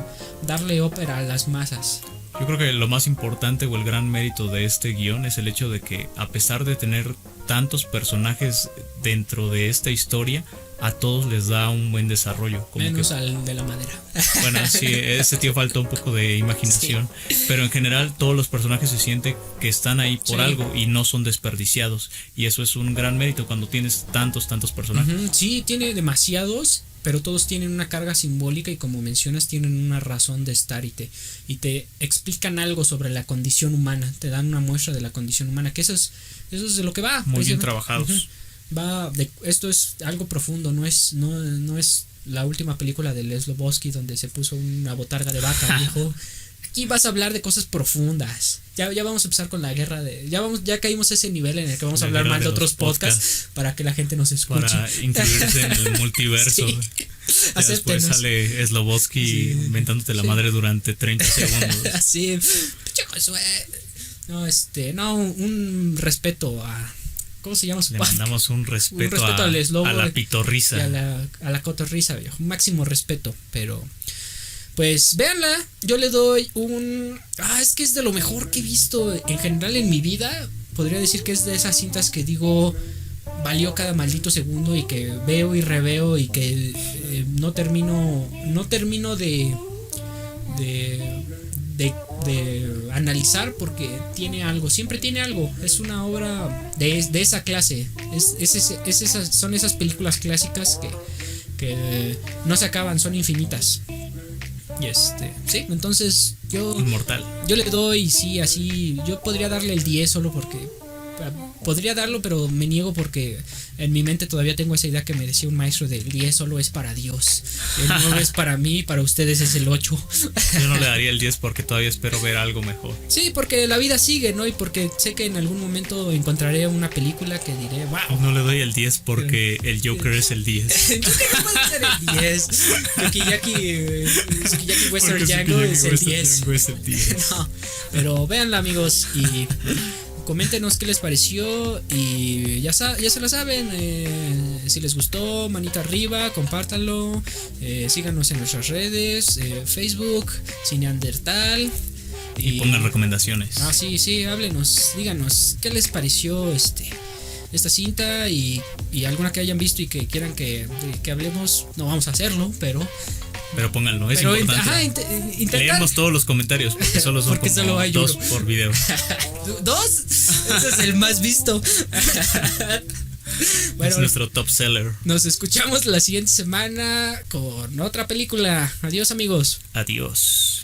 darle ópera a las masas. Yo creo que lo más importante o el gran mérito de este guión es el hecho de que, a pesar de tener tantos personajes dentro de esta historia, a todos les da un buen desarrollo. Menos al de la madera. Bueno, sí, ese tío faltó un poco de imaginación. Sí. Pero en general todos los personajes se sienten que están ahí por algo y no son desperdiciados. Y eso es un gran mérito cuando tienes tantos personajes. Sí, tiene demasiados, pero todos tienen una carga simbólica y, como mencionas, tienen una razón de estar y te explican algo sobre la condición humana, te dan una muestra de la condición humana, que eso es de lo que va. Muy bien trabajados. Esto es algo profundo, no es la última película de Slobodsky donde se puso una botarga de vaca, viejo. Aquí vas a hablar de cosas profundas. Ya vamos a empezar con la guerra ya caímos a ese nivel en el que vamos a hablar más de otros podcasts para que la gente nos escuche. Para incluirse en el multiverso. Sí. Después sale Slobodsky inventándote la madre durante 30 segundos. Sí. Pinche Josué. No, un respeto a... ¿Cómo se llama su Le podcast? mandamos un respeto al eslobo a la y pitorrisa. a la cotorrisa, viejo. Máximo respeto, pero... Pues véanla, yo le doy un... es que es de lo mejor que he visto en general en mi vida. Podría decir que es de esas cintas que digo, valió cada maldito segundo y que veo y reveo y que no termino de analizar porque tiene algo, siempre tiene algo. Es una obra de esa clase. Son esas películas clásicas que no se acaban, son infinitas. Y sí, entonces Inmortal. yo le doy, sí, así, yo podría darle el 10 solo porque podría darlo, pero me niego porque en mi mente todavía tengo esa idea que me decía un maestro del 10 solo es para Dios, el 9 es para mí, para ustedes es el 8. Yo no le daría el 10 porque todavía espero ver algo mejor. Sí, porque la vida sigue, ¿no? Y porque sé que en algún momento encontraré una película que diré, wow. No le doy el 10 porque el Joker es el 10. El Joker no puede ser el 10. Sukiyaki Western Porque Django es el Western 10. Django es el 10. No, pero véanla, amigos, y coméntenos qué les pareció. Y ya se la saben. Si les gustó, manita arriba, compártanlo. Síganos en nuestras redes: Facebook, Cineandertal. Y pongan recomendaciones. Sí, háblenos, díganos qué les pareció esta cinta y alguna que hayan visto y que quieran que hablemos. No vamos a hacerlo, pero pónganlo, es importante. Leemos todos los comentarios porque solo son porque como solo hay 2 uno. por video. ¿2? Ese es el más visto. Bueno, es nuestro top seller. Nos escuchamos la siguiente semana con otra película. Adiós, amigos. Adiós.